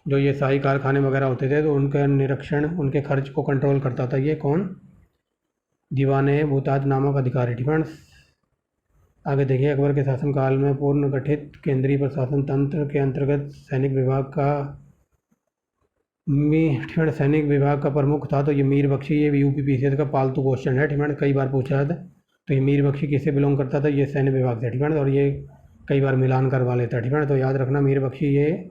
Speaker 1: जो ये शाही कारखाने वगैरह होते थे तो उनका निरीक्षण, उनके खर्च को कंट्रोल करता था। ये कौन? दीवान बुय्यतात नामक अधिकारी फ्रेंड्स। आगे देखिए, अकबर के शासनकाल में पूर्ण गठित केंद्रीय प्रशासन तंत्र के अंतर्गत सैनिक विभाग का प्रमुख था। तो ये मीर बख्शी, ये यूपीपीसीएस का पालतू क्वेश्चन है फ्रेंड्स, कई बार पूछा है। तो ये मीर बख्शी किससे बिलोंग करता था? ये सैन्य विभाग से फ्रेंड्स। और ये कई बार मिलान करवा लेता है फ्रेंड्स, तो याद रखना मीर बख्शी ये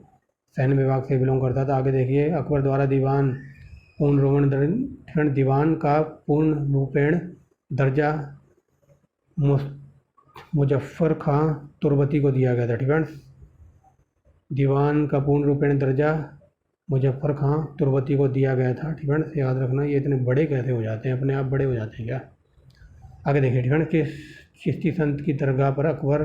Speaker 1: सैन्य विभाग से बिलोंग करता था। आगे देखिए, अकबर द्वारा दीवान का पूर्ण रूपेण दर्जा मुजफ्फर खां तुर्बती को दिया गया था फ्रेंड्स। दीवान का पूर्ण रूपेण दर्जा मुजफ्फर खां तुर्बती को दिया गया था फ्रेंड्स, याद रखना। ये इतने बड़े कैसे हो जाते हैं, अपने आप बड़े हो जाते हैं क्या? आगे देखिए फ्रेंड्स, किस चिश्ती संत की दरगाह पर अकबर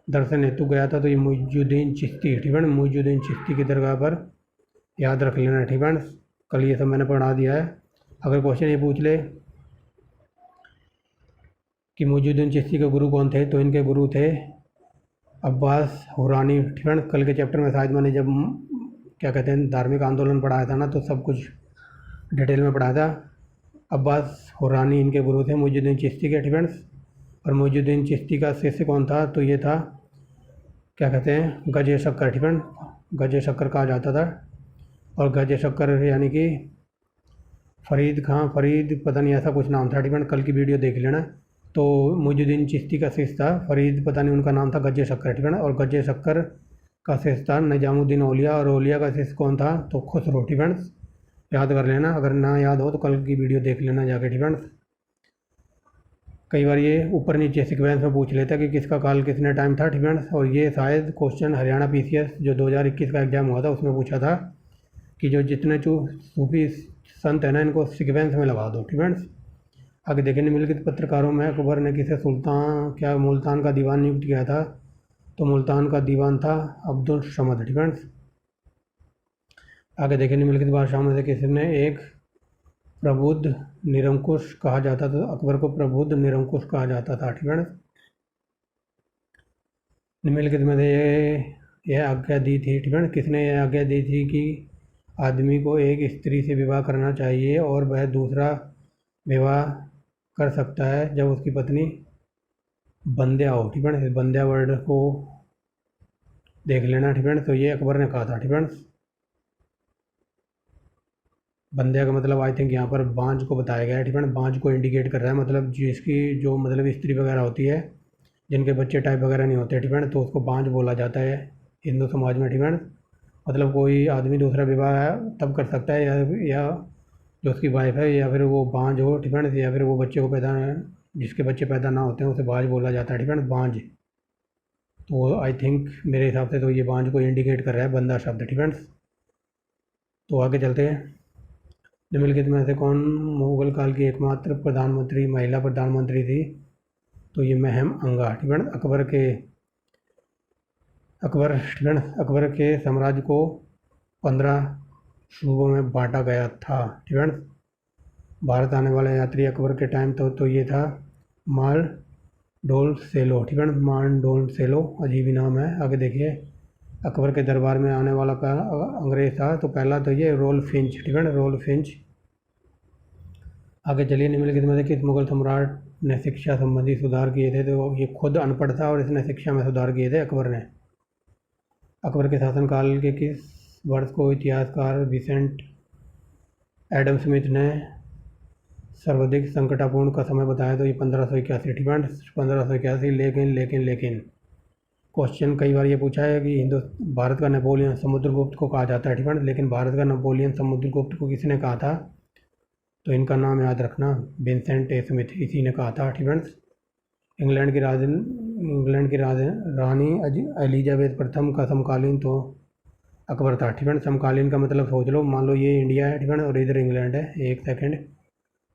Speaker 1: दर्शन हेतु गया था? तो ये मुइजुद्दीन चिश्ती फ्रेंड्स, मुइजुद्दीन चिश्ती की दरगाह पर, याद रख लेना फ्रेंड्स। कल ये सब मैंने पढ़ा दिया है। अगर क्वेश्चन ये पूछ ले कि मुइजुद्दीन चिश्ती के गुरु कौन थे? तो इनके गुरु थे अब्बास हुरानी फ्रेंड्स। कल के चैप्टर में शायद मैंने जब क्या कहते हैं धार्मिक आंदोलन पढ़ाया था ना, तो सब कुछ डिटेल में पढ़ाया था। अब्बास हुरानी इनके गुरु थे मुइजुद्दीन चिश्ती के फ्रेंड्स। और मुइजुद्दीन चिश्ती का शिष्य कौन था? तो ये था क्या कहते हैं गजे शक्कर फ्रेंड्स, गजे शक्कर कहा जाता था। और गजे शक्कर यानी कि फरीद पता नहीं ऐसा कुछ नाम था फ्रेंड्स, कल की वीडियो देख लेना। तो मुइजुद्दीन चिश्ती का शिष्य था फरीद, पता नहीं उनका नाम था गजे शक्कर फ्रेंड्स। और गजे शक्कर का शिष्य था निजामुद्दीन औलिया, और औलिया का शिष्य कौन था? तो खुसरो फ्रेंड्स। याद कर लेना, अगर ना याद हो तो कल की वीडियो देख लेना जाके, ठीक है। कई बार ये ऊपर नीचे सीक्वेंस में पूछ लेता है कि किसका काल कितने टाइम था, ठीक है। और ये शायद क्वेश्चन हरियाणा पीसीएस जो 2021 का एग्ज़ाम हुआ था उसमें पूछा था कि जो जितने सूफी संत हैं ना इनको सीक्वेंस में लगा दो, ठीक है। आगे देखें, निम्नलिखित पत्रकारों में अकबर ने किसे सुल्तान क्या मुल्तान का दीवान नियुक्त किया था, तो मुल्तान का दीवान था अब्दुल समद, ठीक है। आगे देखें, निम्नलिखित बादशाहों में से किसने एक प्रबुद्ध निरंकुश कहा जाता था, अकबर को प्रबुद्ध निरंकुश कहा जाता था, ठीक है। निम्नलिखित में से यह आज्ञा दी थी, ठीक है, किसने यह आज्ञा दी थी कि आदमी को एक स्त्री से विवाह करना चाहिए और वह दूसरा विवाह कर सकता है जब उसकी पत्नी बंध्या हो, ठीक है। बंध्या वर्ड को देख लेना, ठीक है। तो ये अकबर ने कहा था, ठीक है। बंध्या का मतलब आई थिंक यहाँ पर बांझ को बताया गया है, ठीक है। बांझ को इंडिकेट कर रहा है, मतलब जिसकी जो मतलब स्त्री वगैरह होती है जिनके बच्चे टाइप वगैरह नहीं होते, ठीक है, तो उसको बांझ बोला जाता है हिंदू समाज में, ठीक है। मतलब कोई आदमी दूसरा विवाह तब कर सकता है या जो उसकी वाइफ है या फिर वो बांझ हो, ठीक है, या फिर वो बच्चे को पैदा जिसके बच्चे पैदा ना होते हैं उसे बांझ बोला जाता है, ठीक है, बांझ। तो आई थिंक मेरे हिसाब से तो ये बांझ को इंडिकेट कर रहा है बंदा शब्द, ठीक है। तो आगे चलते हैं। निम्नलिखित में से कौन मुगल काल की एकमात्र प्रधानमंत्री महिला प्रधानमंत्री थी, तो ये महम अंगा, ठीक है। अकबर के साम्राज्य को 15 सूबों में बांटा गया था, ठीक है। भारत आने वाले यात्री अकबर के टाइम तो ये था माल डोल सेलो, ठीक है। माल डोल सेलो अजीब ही नाम है। आगे देखिए, अकबर के दरबार में आने वाला अंग्रेज था, तो पहला तो ये रोल फिंच, ठीक है, रोल फिंच। आगे चलिए, निम्नलिखित में से किस मुगल सम्राट ने शिक्षा संबंधी सुधार किए थे, तो ये खुद अनपढ़ था और इसने शिक्षा में सुधार किए थे अकबर ने। अकबर के शासनकाल के किस वर्ष को इतिहासकार विसेंट एडम स्मिथ ने सर्वाधिक संकटापूर्ण का समय बताया, तो ये 1581, ठीक है, 1581। लेकिन क्वेश्चन कई बार ये पूछा है कि भारत का नेपोलियन समुद्रगुप्त को कहा जाता है, ठीक है, लेकिन भारत का नेपोलियन समुद्रगुप्त को किसने कहा था, तो इनका नाम याद रखना, विंसेंट ए स्मिथ, इसी ने कहा था, ठीक है। इंग्लैंड की रानी एलिजाबेथ प्रथम का समकालीन तो अकबर था, ठीक है। समकालीन का मतलब सोच लो, मान लो ये इंडिया है, ठीक है, और इधर इंग्लैंड है, एक सेकंड।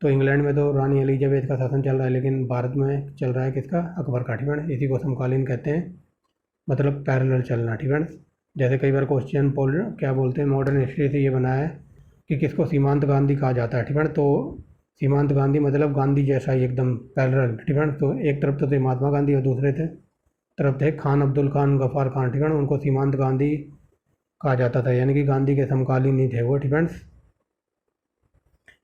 Speaker 1: तो इंग्लैंड में तो रानी एलिजाबेथ का शासन चल रहा है, लेकिन भारत में चल रहा है किसका, अकबर का, ठीक है। इसी को समकालीन कहते हैं, मतलब पैरेलल चलना, ठीक है। जैसे कई बार क्वेश्चन क्या बोलते हैं, मॉडर्न हिस्ट्री से ये बना है कि किसको सीमांत गांधी कहा जाता है, ठीक है। तो सीमांत गांधी मतलब गांधी जैसा ही एकदम पैरेलल, ठीक है। तो एक तरफ तो थे महात्मा गांधी और दूसरे तरफ थे खान अब्दुल खान गफ्फार खान, ठीक है, उनको सीमांत गांधी कहा जाता था, यानी कि गांधी के समकालीन ही थे वो, ठीक है।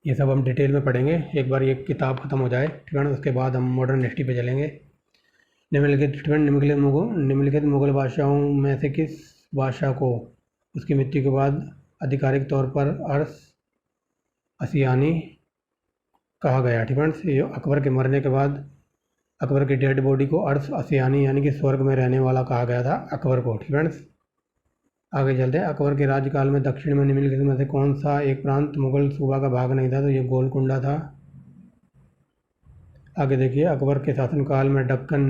Speaker 1: ये सब हम डिटेल में पढ़ेंगे एक बार ये किताब ख़त्म हो जाए, ठीक है, उसके बाद हम मॉडर्न हिस्ट्री पे चलेंगे। निम्नलिखित मुगल बादशाहों में से किस बादशाह को उसकी मृत्यु के बाद आधिकारिक तौर पर अर्श असियानी कहा गया, ठीक है। ये अकबर के मरने के बाद अकबर की डेड बॉडी को अर्श असियानी यानी कि स्वर्ग में रहने वाला कहा गया था अकबर को, ठीक है। आगे चलते हैं। अकबर के राज्यकाल में दक्षिण में निम्नलिखित में से कौन सा एक प्रांत मुगल सूबा का भाग नहीं था, तो ये गोलकुंडा था। आगे देखिए, अकबर के शासनकाल में दक्कन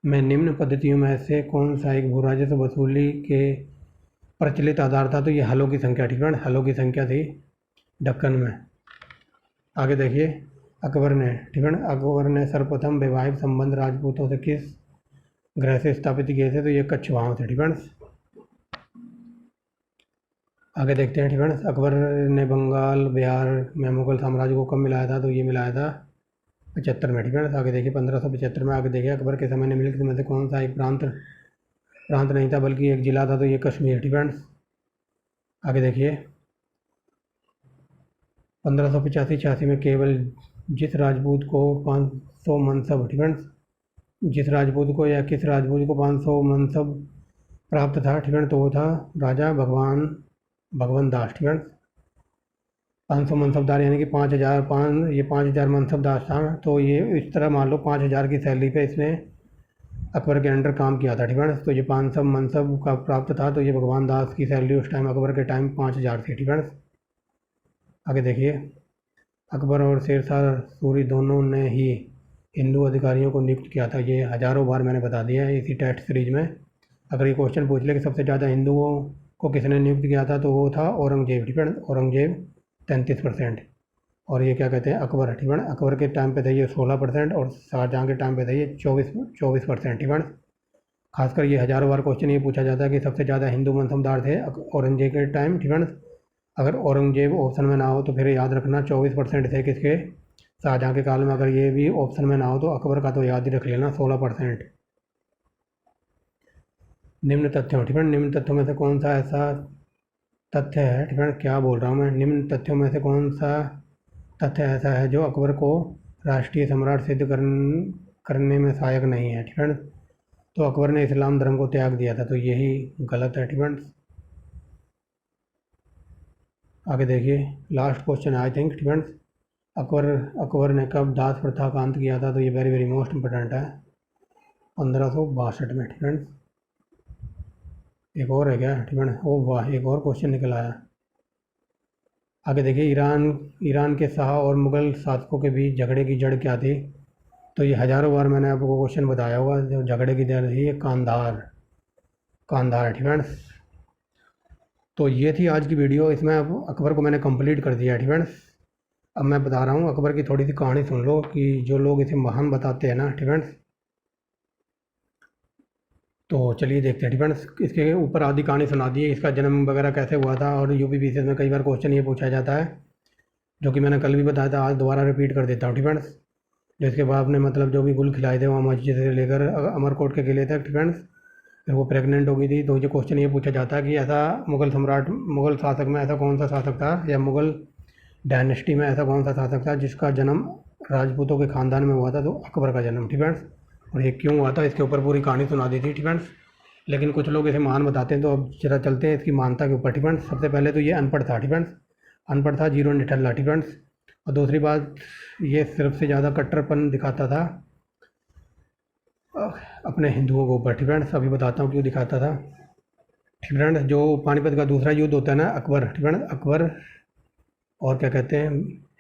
Speaker 1: में निम्न पद्धतियों में से कौन सा एक भू राजस्व वसूली के प्रचलित आधार था, तो ये हलों की संख्या, ठीक है, हलों की संख्या थी दक्कन में। आगे देखिए, अकबर ने सर्वप्रथम वैवाहिक संबंध राजपूतों से किस ग्रह से स्थापित किए थे, तो ये कछवाहों से, ठीक है। आगे देखते हैं, ठीक है। अकबर ने बंगाल बिहार में मुगल साम्राज्य को कब मिलाया था, तो ये मिलाया था 75 में, ठीक है। आगे देखिए 1575 में। आगे देखिए, अकबर के समय निम्नलिखित में से कौन सा एक प्रांत नहीं था बल्कि एक जिला था, तो ये कश्मीर, ठीक है। आगे देखिए, 1585-86 में केवल जिस राजपूत को 500 मनसब, ठीक है, जिस राजपूत को या किस राजपूत को 500 मनसब प्राप्त था, ठीक है, तो वो था राजा भगवान दास, ठीक है। 500 मनसबदार यानी कि 5,000 मनसबदार था, तो ये इस तरह मान लो 5,000 की सैलरी पे इसने अकबर के अंडर काम किया था, ठीक है। तो ये 500 मनसब का प्राप्त था। तो ये भगवान दास की सैलरी उस टाइम अकबर के टाइम 5000 थी, ठीक है। आगे देखिए, अकबर और शेरशाह सूरी दोनों ने ही हिंदू अधिकारियों को नियुक्त किया था। ये हज़ारों बार मैंने बता दिया है इसी टेस्ट सीरीज में। अगर ये क्वेश्चन पूछ ले कि सबसे ज़्यादा हिंदुओं को किसने नियुक्त किया था, तो वो था औरंगजेब, ठीक है। औरंगजेब 33%। और ये क्या कहते हैं, अकबर, ठीक है। अकबर के टाइम पे थे ये 16% और शाहजहाँ के टाइम पे थे ये 24%, ठीक है। खासकर ये हज़ारों बार क्वेश्चन ये पूछा जाता है कि सबसे ज़्यादा हिंदू मनसबदार थे औरंगजेब के टाइम, ठीक है। अगर औरंगजेब ऑप्शन में ना हो तो फिर याद रखना 24% थे किसके, शाहजहाँ के काल में। अगर ये भी ऑप्शन में ना हो तो अकबर का तो याद ही रख लेना 16%। निम्न तथ्यों, ठीक है। निम्न तथ्यों में से कौन सा ऐसा तथ्य है, ठीक है, क्या बोल रहा हूँ मैं, निम्न तथ्यों में से कौन सा तथ्य ऐसा है जो अकबर को राष्ट्रीय सम्राट सिद्ध करने में सहायक नहीं है, ठीक है। तो अकबर ने इस्लाम धर्म को त्याग दिया था, तो यही गलत है, ठीक है। आगे देखिए, लास्ट क्वेश्चन आई थिंक, ठीक है। अकबर ने कब दास प्रथा का अंत किया था, तो ये वेरी वेरी मोस्ट इंपॉर्टेंट है, 1562 में, ठीक है। एक और है क्या, ठीक है। ओ वाह, एक और क्वेश्चन निकल आया। आगे देखिए, ईरान के शाह और मुग़ल शासकों के बीच झगड़े की जड़ क्या थी। तो ये हज़ारों बार मैंने आपको क्वेश्चन बताया होगा, जो झगड़े की जड़ थी कांधार, ठीक है। तो ये थी आज की वीडियो। इसमें अब अकबर को मैंने कंप्लीट कर दिया, ठीक है। अब मैं बता रहा हूँ अकबर की थोड़ी सी कहानी सुन लो कि जो लोग इसे महान बताते हैं ना, ठीक है। तो चलिए देखते हैं, ठीक है। इसके ऊपर आधी कहानी सुना दी है, इसका जन्म वगैरह कैसे हुआ था। और यूपीपीसीएस में कई बार क्वेश्चन ये पूछा जाता है, जो कि मैंने कल भी बताया था, आज दोबारा रिपीट कर देता हूँ, ठीक है। जो इसके बाप ने मतलब जो भी गुल खिलाए थे वहाँ मस्जिद से लेकर अमरकोट के किले तक, ठीक है। फिर वो प्रेग्नेंट हो गई थी, तो ये क्वेश्चन ये पूछा जाता है कि ऐसा मुग़ल शासक में ऐसा कौन सा शासक था, या मुग़ल डायनेस्टी में ऐसा कौन सा शासक था जिसका जन्म राजपूतों के ख़ानदान में हुआ था। तो अकबर का जन्म, ठीक है। और ये क्यों हुआ था, इसके ऊपर पूरी कहानी सुना दी थी, ठीक है। लेकिन कुछ लोग इसे महान बताते हैं, तो अब जरा चलते हैं इसकी मानता के ऊपर, ठीक है। सबसे पहले तो ये अनपढ़ था, ठीक है। अनपढ़ था, जीरो निठल्ला, ठीक है। और दूसरी बात, ये सिर्फ से ज़्यादा कट्टरपन दिखाता था अपने हिंदुओं के ऊपर, ठीक है। अभी बताता हूँ क्यों दिखाता था, ठीक है। जो पानीपत का दूसरा युद्ध होता है ना, अकबर, ठीक है, अकबर और क्या कहते हैं,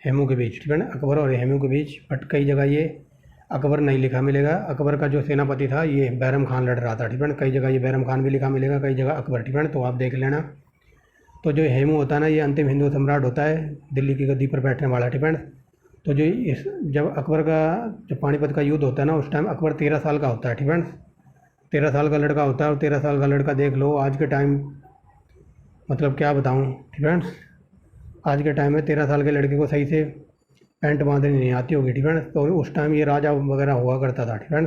Speaker 1: हेमू के बीच, ठीक है। अकबर और हेमू के बीच, बट कई जगह ये अकबर नहीं लिखा मिलेगा। अकबर का जो सेनापति था ये बैरम खान लड़ रहा था, ठीक है। कई जगह ये बैरम खान भी लिखा मिलेगा, कई जगह अकबर, ठीक है। तो आप देख लेना। तो जो हेमू होता है ना, ये अंतिम हिंदू सम्राट होता है, दिल्ली की गद्दी पर बैठने वाला, ठीक है। तो जब अकबर का जब पानीपत का युद्ध होता है ना, उस टाइम अकबर 13 साल का होता है, ठीक है। 13 साल का लड़का होता है, और 13 साल का लड़का देख लो आज के टाइम, मतलब क्या बताऊँ, ठीक है। आज के टाइम में 13 साल के लड़के को सही से पैंट बांधनी नहीं आती होगी, ठीक है। तो उस टाइम ये राजा वगैरह हुआ करता था, ठीक है।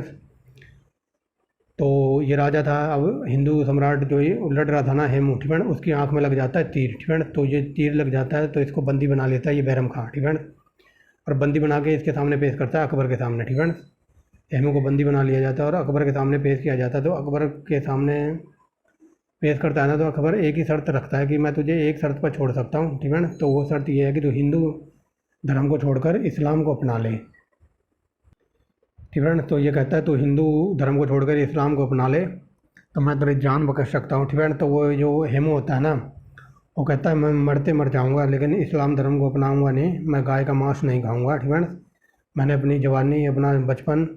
Speaker 1: तो ये राजा था, अब हिंदू सम्राट जो ये लड़ रहा था ना, हेमू, ठीक है, उसकी आंख में लग जाता है तीर, ठीक है। तो ये तीर लग जाता है, तो इसको बंदी बना लेता है ये बैरम खां, ठीक है। और बंदी बना के इसके सामने पेश करता है, अकबर के सामने, ठीक है। हेमू को बंदी बना लिया जाता है और अकबर के सामने पेश किया जाता है। तो अकबर के सामने पेश करता है ना, तो अकबर एक ही शर्त रखता है कि मैं तुझे एक शर्त पर छोड़ सकता हूँ, ठीक है। तो वो शर्त ये है कि तू हिंदू धर्म को छोड़कर इस्लाम को अपना ले, ठीक है। तो ये कहता है तू हिंदू धर्म को छोड़कर इस्लाम को अपना ले, तो मैं तेरी जान बख्श सकता हूँ, ठीक है। तो वो जो हेमू होता है ना, वो कहता है मैं मरते मर जाऊँगा लेकिन इस्लाम धर्म को अपनाऊँगा नहीं, मैं गाय का मांस नहीं खाऊँगा, ठीक है। मैंने अपनी जवानी, अपना बचपन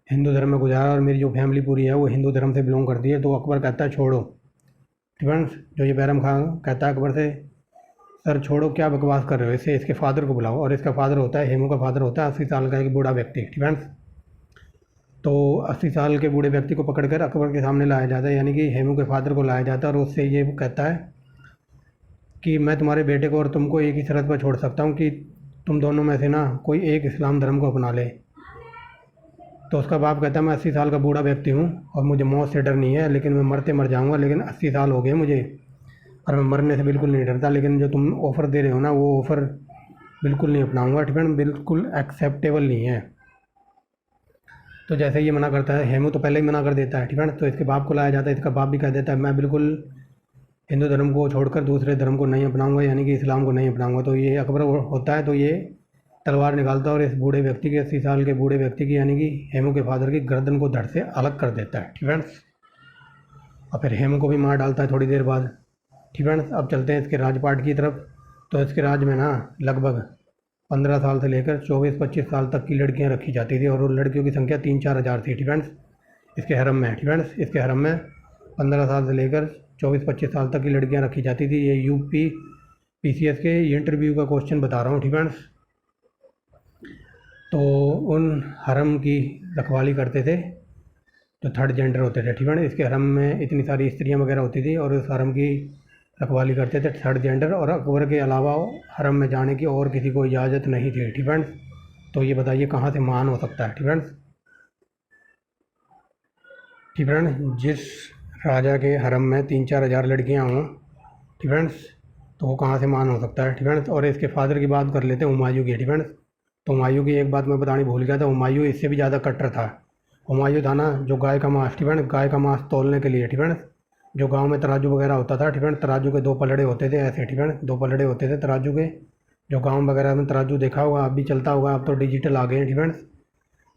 Speaker 1: हिंदू धर्म में गुजारा, और मेरी जो फैमिली पूरी है वो हिंदू धर्म से बिलोंग करती है। तो अकबर कहता है छोड़ो, ठीक है। जो ये बैरम खां कहता है अकबर से, सर छोड़ो, क्या बकवास कर रहे हो, इसे इसके फादर को बुलाओ। और इसका फादर होता है, हेमू का फादर होता है 80 साल का एक बूढ़ा व्यक्ति, ठीक है। तो 80 साल के बूढ़े व्यक्ति को पकड़कर अकबर के सामने लाया जाता है, यानी कि हेमू के फादर को लाया जाता है, और उससे ये कहता है कि मैं तुम्हारे बेटे को और तुमको एक ही शर्त पर छोड़ सकता हूँ कि तुम दोनों में से ना कोई एक इस्लाम धर्म को अपना ले। तो उसका बाप कहता है मैं 80 साल का बूढ़ा व्यक्ति हूँ और मुझे मौत से डर नहीं है, लेकिन मैं मरते मर जाऊँगा, लेकिन 80 साल हो गए मुझे और मैं मरने से बिल्कुल नहीं डरता, लेकिन जो तुम ऑफ़र दे रहे हो ना वो ऑफ़र बिल्कुल नहीं अपनाऊँगा, ठीक है, बिल्कुल एक्सेप्टेबल नहीं है। तो जैसे ये मना करता है, हेमू तो पहले ही मना कर देता है, ठीक है। तो इसके बाप को लाया जाता है, इसका बाप भी कह देता है मैं बिल्कुल हिंदू धर्म को छोड़कर दूसरे धर्म को नहीं अपनाऊंगा, यानी कि इस्लाम को नहीं अपनाऊंगा। तो ये अकबर होता है, तो ये तलवार निकालता है और इस बूढ़े व्यक्ति के 80 साल के बूढ़े व्यक्ति की यानी कि हेमू के फादर की गर्दन को धड़ से अलग कर देता है। ठीक फ्रेंड्स, और फिर हेमू को भी मार डालता है थोड़ी देर बाद। ठीक फ्रेंड्स, अब चलते हैं इसके राजपाट की तरफ। तो इसके राज में ना लगभग 15 साल से लेकर 24-25 साल तक की लड़कियां रखी जाती थी और उन लड़कियों की संख्या 3-4 हज़ार थी। ठीक फ्रेंड्स, इसके हरम में। ठीक फ्रेंड्स, इसके हरम में 15 साल से लेकर 24-25 साल तक की लड़कियां रखी जाती थी। ये यूपी पीसीएस के इंटरव्यू का क्वेश्चन बता रहा हूँ। ठीक फ्रेंड्स, तो उन हरम की रखवाली करते थे जो थर्ड जेंडर होते थे। ठीक है, इसके हरम में इतनी सारी स्त्रियां वगैरह होती थी और उस हरम की रखवाली करते थे थर्ड जेंडर, और अकबर के अलावा हरम में जाने की और किसी को इजाज़त नहीं थी। ठीक फ्रेंड्स, तो ये बताइए कहाँ से मान हो सकता है। ठीक फ्रेंड्स, ठीक फ्रेंड्स, जिस राजा के हरम में 3-4 हज़ार लड़कियाँ हों, ठीक फ्रेंड्स, तो वो कहाँ से मान हो सकता है। ठीक फ्रेंड्स, और इसके फादर की बात कर लेते हैं, हुमायूं की। ठीक फ्रेंड्स, तो हुमायूं की एक बात मैं बतानी भूल गया था, हुमायूं इससे भी ज़्यादा कट्टर था। हुमायूं था ना जो गाय का मांस, ठीक फ्रेंड्स, गाय का मांस तौलने के लिए, ठीक फ्रेंड्स, जो गांव में तराजू वगैरह होता था, ठीक फ्रेंड्स, तराजू के 2 पलड़े होते थे ऐसे। ठीक फ्रेंड्स, 2 पलड़े होते थे तराजू के, जो गाँव वगैरह में तराजू देखा होगा, अब भी चलता होगा, अब तो डिजिटल आ गए हैं। ठीक फ्रेंड्स,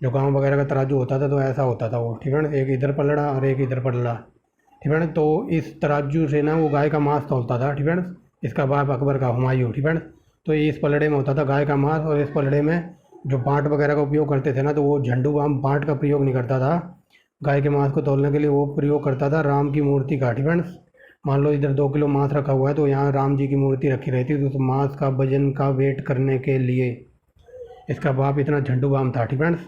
Speaker 1: जो गाँव वगैरह का तराजू होता था तो ऐसा होता था वो। ठीक फ्रेंड्स, एक इधर पलड़ा और एक इधर पलड़ा। ठीक फ्रेंड्स, तो इस तराजू से ना वो गाय का मांस तौलता था। ठीक फ्रेंड्स, इसका बाप अकबर का हुमायूं। ठीक फ्रेंड्स, तो इस पलड़े में होता था गाय का मांस, और इस पलड़े में जो बाँट वगैरह का उपयोग करते थे ना, तो वो झंडू बाम बाँट का प्रयोग नहीं करता था गाय के मांस को तौलने के लिए, वो प्रयोग करता था राम की मूर्ति का। ठीक फ्रेंड्स, मान लो इधर 2 किलो मांस रखा हुआ है तो यहाँ राम जी की मूर्ति रखी रहती, तो उस मांस का वजन का वेट करने के लिए इसका बाप इतना झंडू बाम था। ठीक फ्रेंड्स,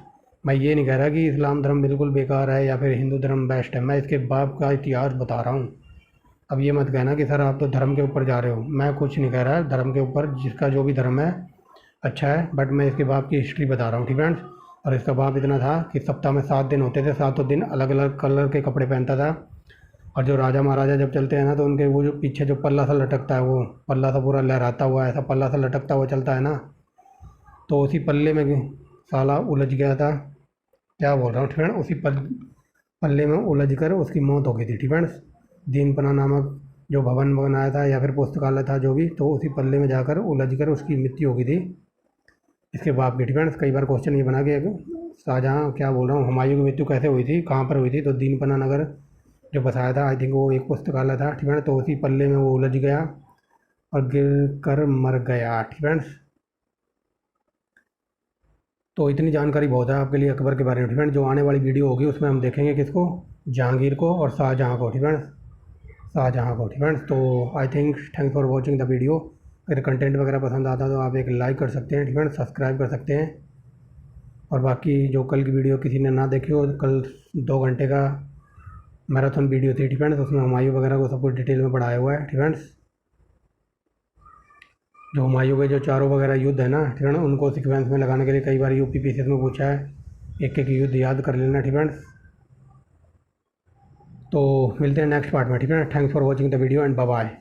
Speaker 1: मैं ये नहीं कह रहा कि इस्लाम धर्म बिल्कुल बेकार है या फिर हिंदू धर्म बेस्ट है, मैं इसके बाप का इतिहास बता रहा हूँ। अब ये मत कहना कि सर आप तो धर्म के ऊपर जा रहे हो, मैं कुछ नहीं कह रहा धर्म के ऊपर, जिसका जो भी धर्म है अच्छा है, बट मैं इसके बाप की हिस्ट्री बता रहा हूँ। ठीक फ्रेंड्स, और इसका बाप इतना था कि सप्ताह में 7 दिन होते थे, 7 दिन अलग अलग कलर के कपड़े पहनता था, और जो राजा महाराजा जब चलते हैं ना तो उनके वो जो पीछे जो पल्ला सा लटकता है, वो पल्ला सा पूरा लहराता हुआ, ऐसा पल्ला सा लटकता हुआ चलता है ना, तो उसी पल्ले में साला उलझ गया था, क्या बोल रहा हूँ। ठीक है, उसी पल्ले में उलझ कर उसकी मौत हो गई थी। ठीक फ्रेंड्स, दीनपना नामक जो भवन बनाया था या फिर पुस्तकालय था जो भी, तो उसी पल्ले में जाकर उलझ कर उसकी मृत्यु हो गई थी इसके बाप की। ठीक फ्रेंड्स, कई बार क्वेश्चन ये बना कि शाहजहाँ, क्या बोल रहा हूँ, हुमायूं की मृत्यु कैसे हुई थी, कहाँ पर हुई थी, तो दीनपना नगर जो बसाया था, आई थिंक वो एक पुस्तकालय था। ठीक है, तो उसी पल्ले में वो उलझ गया और गिर कर मर गया। ठीक फ्रेंड्स, तो इतनी जानकारी बहुत है आपके लिए अकबर के बारे में। ठीक फ्रेंड्स, जो आने वाली वीडियो होगी उसमें हम देखेंगे किसको, जहांगीर को और शाहजहाँ को। ठीक फ्रेंड्स, शाहजहाँ को। ठीक फ्रेंड्स, तो I think thanks for watching the video. अगर कंटेंट वगैरह पसंद आता तो आप एक लाइक कर सकते हैं। ठीक फ्रेंड्स, सब्सक्राइब कर सकते हैं, और बाकी जो कल की वीडियो किसी ने ना देखी हो, कल 2 घंटे का मैराथन वीडियो थी। ठीक फ्रेंड्स, उसमें हुमायूं वगैरह को सब कुछ डिटेल में पढ़ाया हुआ है। ठीक फ्रेंड्स, जो हुमायूं के जो चारों वगैरह युद्ध है ना, ठीक है ना, उनको सीक्वेंस में लगाने के लिए कई बार यूपी पीसीएस में पूछा है, एक एक युद्ध याद कर लेना। ठीक फ्रेंड्स, तो मिलते हैं नेक्स्ट पार्ट में। ठीक है, thanks for watching the video and bye bye.